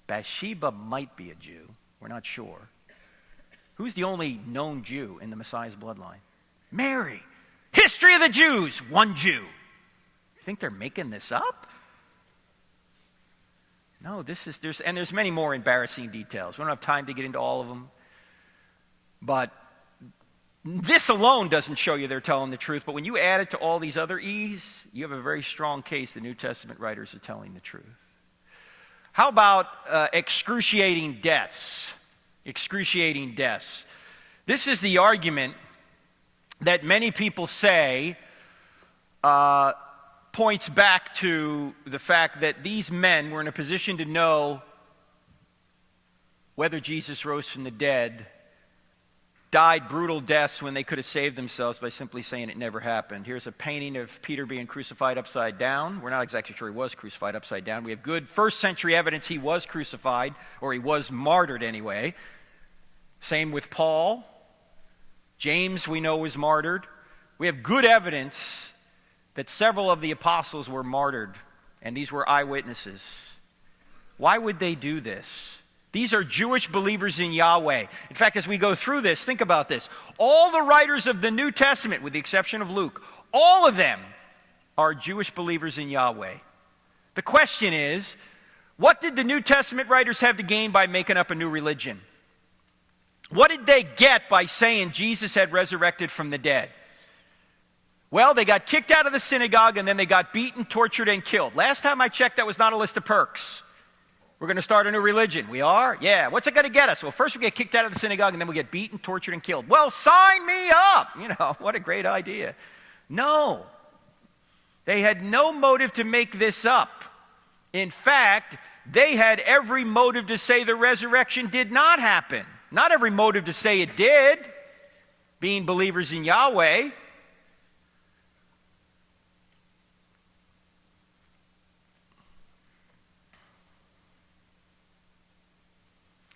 Bathsheba might be a Jew. We're not sure. Who's the only known Jew in the Messiah's bloodline? Mary. History of the Jews, one Jew. You think they're making this up? No, there's many more embarrassing details. We don't have time to get into all of them. But this alone doesn't show you they're telling the truth. But when you add it to all these other E's, you have a very strong case the New Testament writers are telling the truth. How about excruciating deaths? Excruciating deaths. This is the argument that many people say points back to the fact that these men were in a position to know whether Jesus rose from the dead, died brutal deaths when they could have saved themselves by simply saying it never happened. Here's a painting of Peter being crucified upside down. We're not exactly sure he was crucified upside down. We have good first century evidence he was crucified, or he was martyred anyway. Same with Paul. James, we know, was martyred. We have good evidence that several of the apostles were martyred, and these were eyewitnesses. Why would they do this? These are Jewish believers in Yahweh. In fact, as we go through this, think about this. All the writers of the New Testament, with the exception of Luke, all of them are Jewish believers in Yahweh. The question is, what did the New Testament writers have to gain by making up a new religion? What did they get by saying Jesus had resurrected from the dead? Well, they got kicked out of the synagogue, and then they got beaten, tortured, and killed. Last time I checked, that was not a list of perks. We're going to start a new religion. We are? Yeah. What's it going to get us? Well, first we get kicked out of the synagogue, and then we get beaten, tortured, and killed. Well, sign me up. You know, what a great idea. No. They had no motive to make this up. In fact, they had every motive to say the resurrection did not happen. Not every motive to say it did, being believers in Yahweh.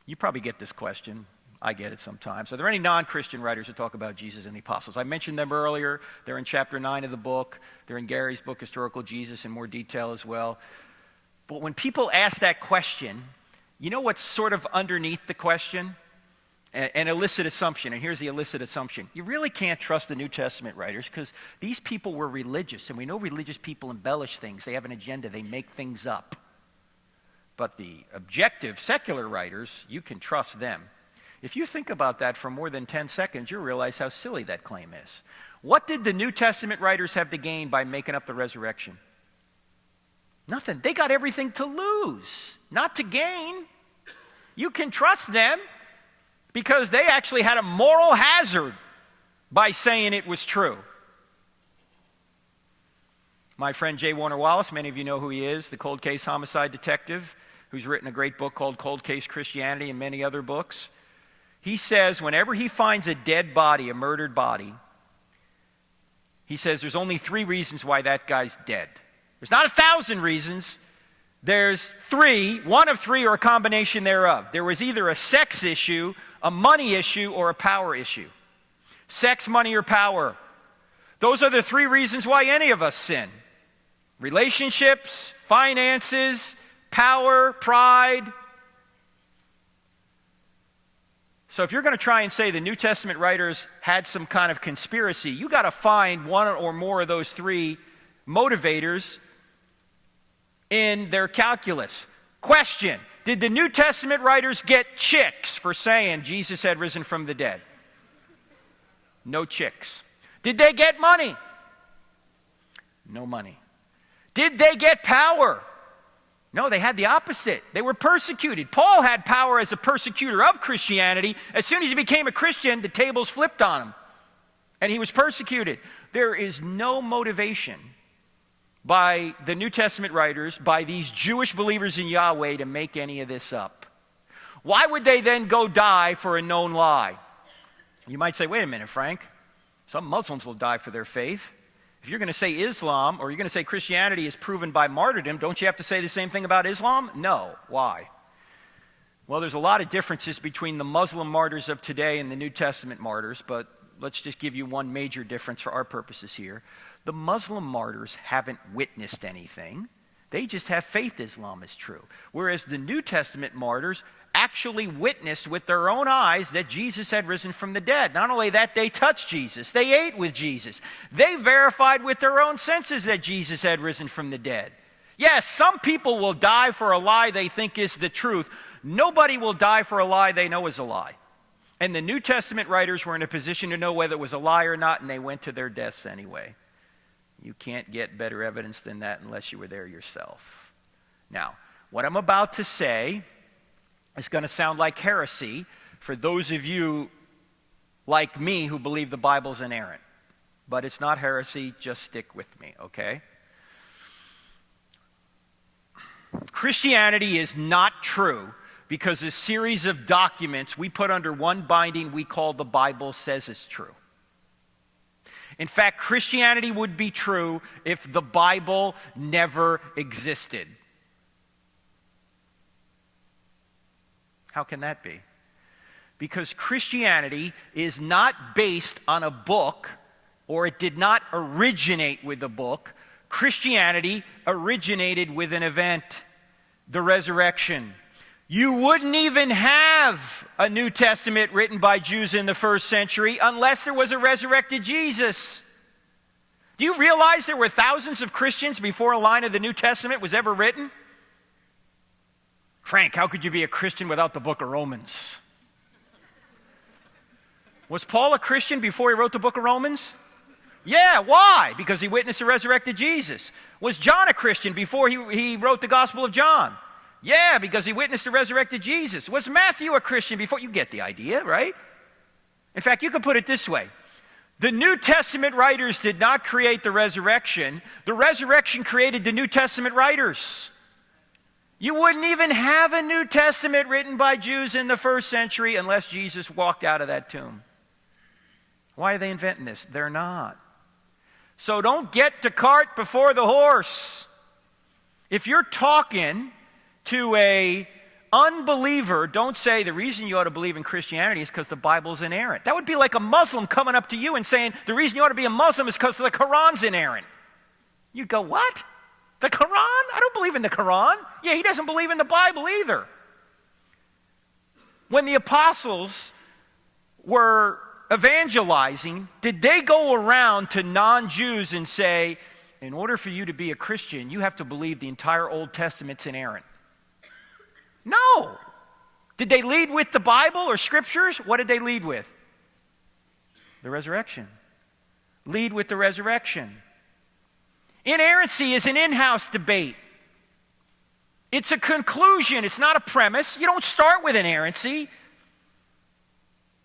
You probably get this question. I get it sometimes. Are there any non-Christian writers who talk about Jesus and the apostles? I mentioned them earlier. They're in chapter 9 of the book. They're in Gary's book, Historical Jesus, in more detail as well. But when people ask that question, you know what's sort of underneath the question? An illicit assumption. And here's the illicit assumption. You really can't trust the New Testament writers because these people were religious. And we know religious people embellish things. They have an agenda. They make things up. But the objective secular writers, you can trust them. If you think about that for more than 10 seconds, you'll realize how silly that claim is. What did the New Testament writers have to gain by making up the resurrection? Nothing. They got everything to lose, not to gain. You can trust them because they actually had a moral hazard by saying it was true. My friend J. Warner Wallace, many of you know who he is, the cold case homicide detective, who's written a great book called Cold Case Christianity and many other books. He says whenever he finds a dead body, a murdered body, he says there's only 3 reasons why that guy's dead. There's not 1,000 reasons. There's 3, one of 3 or a combination thereof. There was either a sex issue, a money issue, or a power issue. Sex, money, or power. Those are the 3 reasons why any of us sin. Relationships, finances, power, pride. So if you're going to try and say the New Testament writers had some kind of conspiracy, you got to find one or more of those 3 motivators in their calculus. Question: did the New Testament writers get chicks for saying Jesus had risen from the dead? No chicks. Did they get money? No money. Did they get power? No, they had the opposite. They were persecuted. Paul had power as a persecutor of Christianity. As soon as he became a Christian, the tables flipped on him, and he was persecuted. There is no motivation by the New Testament writers, by these Jewish believers in Yahweh, to make any of this up. Why would they then go die for a known lie? You might say, wait a minute, Frank. Some Muslims will die for their faith. If you're going to say Islam, or you're going to say Christianity is proven by martyrdom, don't you have to say the same thing about Islam? No. Why? Well, there's a lot of differences between the Muslim martyrs of today and the New Testament martyrs, but let's just give you one major difference for our purposes here. The Muslim martyrs haven't witnessed anything. They just have faith Islam is true. Whereas the New Testament martyrs actually witnessed with their own eyes that Jesus had risen from the dead. Not only that, they touched Jesus. They ate with Jesus. They verified with their own senses that Jesus had risen from the dead. Yes, some people will die for a lie they think is the truth. Nobody will die for a lie they know is a lie. And the New Testament writers were in a position to know whether it was a lie or not, and they went to their deaths anyway. You can't get better evidence than that unless you were there yourself. Now, what I'm about to say is going to sound like heresy for those of you like me who believe the Bible's inerrant. But it's not heresy, just stick with me, okay? Christianity is not true because a series of documents we put under one binding we call the Bible says is true. In fact, Christianity would be true if the Bible never existed. How can that be? Because Christianity is not based on a book, or it did not originate with a book. Christianity originated with an event, the resurrection. You wouldn't even have a New Testament written by Jews in the first century unless there was a resurrected Jesus. Do you realize there were thousands of Christians before a line of the New Testament was ever written? Frank, how could you be a Christian without the book of Romans? Was Paul a Christian before he wrote the book of Romans? Yeah, why? Because he witnessed the resurrected Jesus. Was John a Christian before he wrote the Gospel of John? Yeah, because he witnessed the resurrected Jesus. Was Matthew a Christian before? You get the idea, right? In fact, you could put it this way. The New Testament writers did not create the resurrection. The resurrection created the New Testament writers. You wouldn't even have a New Testament written by Jews in the first century unless Jesus walked out of that tomb. Why are they inventing this? They're not. So don't get the cart before the horse. If you're talking to a unbeliever, don't say the reason you ought to believe in Christianity is because the Bible's inerrant. That would be like a Muslim coming up to you and saying the reason you ought to be a Muslim is because the Quran's inerrant. You'd go, what? The Quran? I don't believe in the Quran. Yeah, he doesn't believe in the Bible either. When the apostles were evangelizing, did they go around to non-Jews and say, in order for you to be a Christian, you have to believe the entire Old Testament's inerrant? No. Did they lead with the Bible or scriptures? What did they lead with? The resurrection. Lead with the resurrection. Inerrancy is an in-house debate. It's a conclusion. It's not a premise. You don't start with inerrancy.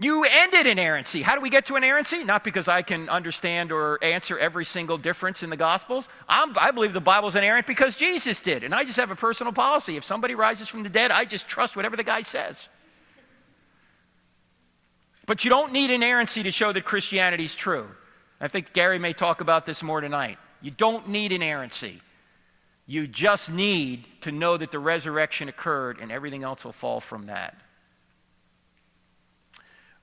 You ended inerrancy. How do we get to inerrancy? Not because I can understand or answer every single difference in the Gospels. I believe the Bible's inerrant because Jesus did. And I just have a personal policy. If somebody rises from the dead, I just trust whatever the guy says. But you don't need inerrancy to show that Christianity's true. I think Gary may talk about this more tonight. You don't need inerrancy. You just need to know that the resurrection occurred and everything else will fall from that.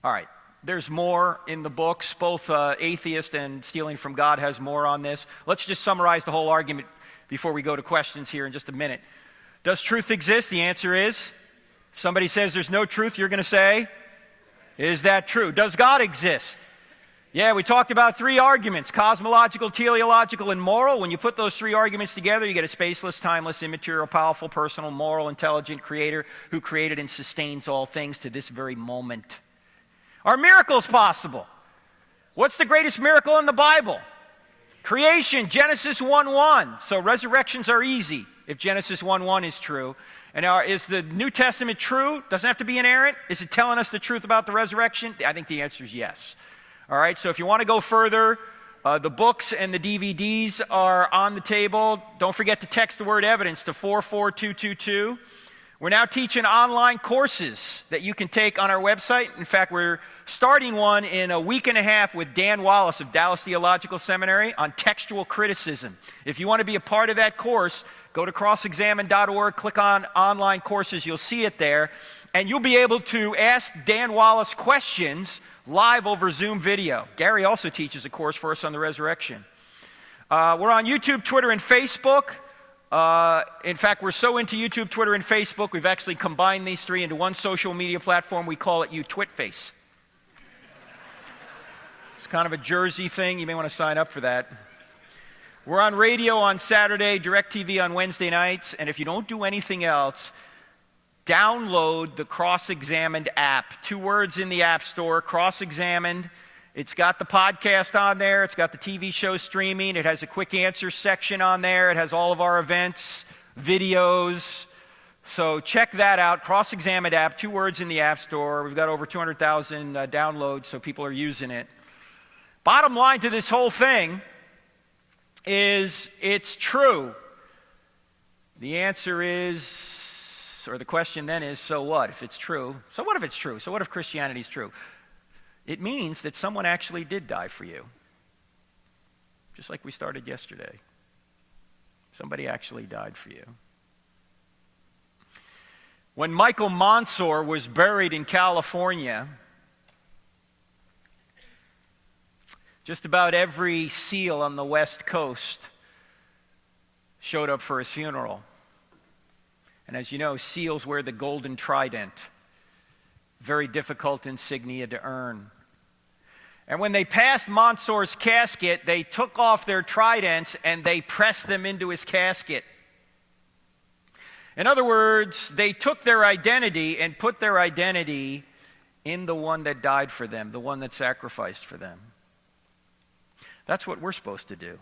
All right, there's more in the books. Both Atheist and Stealing from God has more on this. Let's just summarize the whole argument before we go to questions here in just a minute. Does truth exist? The answer is, if somebody says there's no truth, you're going to say, is that true? Does God exist? Yeah, we talked about three arguments, cosmological, teleological, and moral. When you put those three arguments together, you get a spaceless, timeless, immaterial, powerful, personal, moral, intelligent creator who created and sustains all things to this very moment. Are miracles possible? What's the greatest miracle in the Bible? Creation, Genesis 1:1. So resurrections are easy if Genesis 1:1 is true. And now, is the New Testament true? Doesn't have to be inerrant. Is it telling us the truth about the resurrection? I think the answer is yes. All right, so if you want to go further, the books and the DVDs are on the table. Don't forget to text the word evidence to 44222. We're now teaching online courses that you can take on our website. In fact, we're starting one in a week and a half with Dan Wallace of Dallas Theological Seminary on textual criticism. If you want to be a part of that course, go to crossexamine.org, click on online courses, you'll see it there, and you'll be able to ask Dan Wallace questions live over Zoom video. Gary also teaches a course for us on the resurrection. We're on YouTube, Twitter, and Facebook. In fact, we're so into YouTube, Twitter, and Facebook, we've actually combined these three into one social media platform. We call it UTwitface. It's kind of a Jersey thing. You may want to sign up for that. We're on radio on Saturday, DirecTV on Wednesday nights, and if you don't do anything else, download the Cross-Examined app. 2 words in the App Store, Cross-Examined. It's got the podcast on there. It's got the TV show streaming. It has a quick answer section on there. It has all of our events, videos. So check that out. Cross-Examined app, 2 words in the App Store. We've got over 200,000 downloads, so people are using it. Bottom line to this whole thing is it's true. The answer is, or the question then is, so what if it's true? So what if it's true? So what if Christianity is true? It means that someone actually did die for you. Just like we started yesterday. Somebody actually died for you. When Michael Monsoor was buried in California, just about every SEAL on the West Coast showed up for his funeral. And as you know, SEALs wear the golden trident. Very difficult insignia to earn. And when they passed Monsoor's casket, they took off their tridents and they pressed them into his casket. In other words, they took their identity and put their identity in the one that died for them, the one that sacrificed for them. That's what we're supposed to do.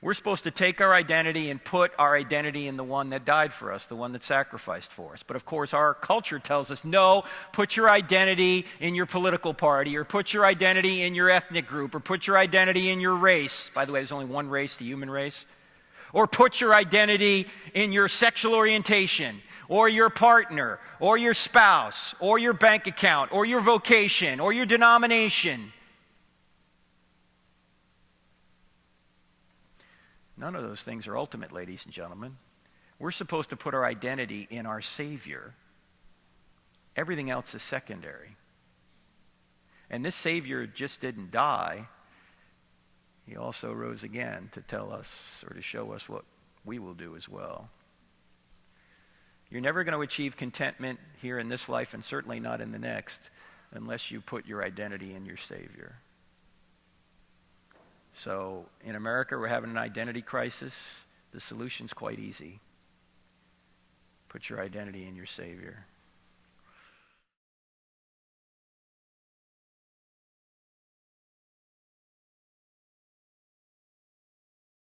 We're supposed to take our identity and put our identity in the one that died for us, the one that sacrificed for us. But of course, our culture tells us, no, put your identity in your political party, or put your identity in your ethnic group, or put your identity in your race. By the way, there's only one race, the human race. Or put your identity in your sexual orientation, or your partner, or your spouse, or your bank account, or your vocation, or your denomination. None of those things are ultimate, ladies and gentlemen. We're supposed to put our identity in our Savior. Everything else is secondary. And this Savior just didn't die. He also rose again to tell us, or to show us what we will do as well. You're never going to achieve contentment here in this life, and certainly not in the next, unless you put your identity in your Savior. So in America, we're having an identity crisis. The solution's quite easy. Put your identity in your Savior.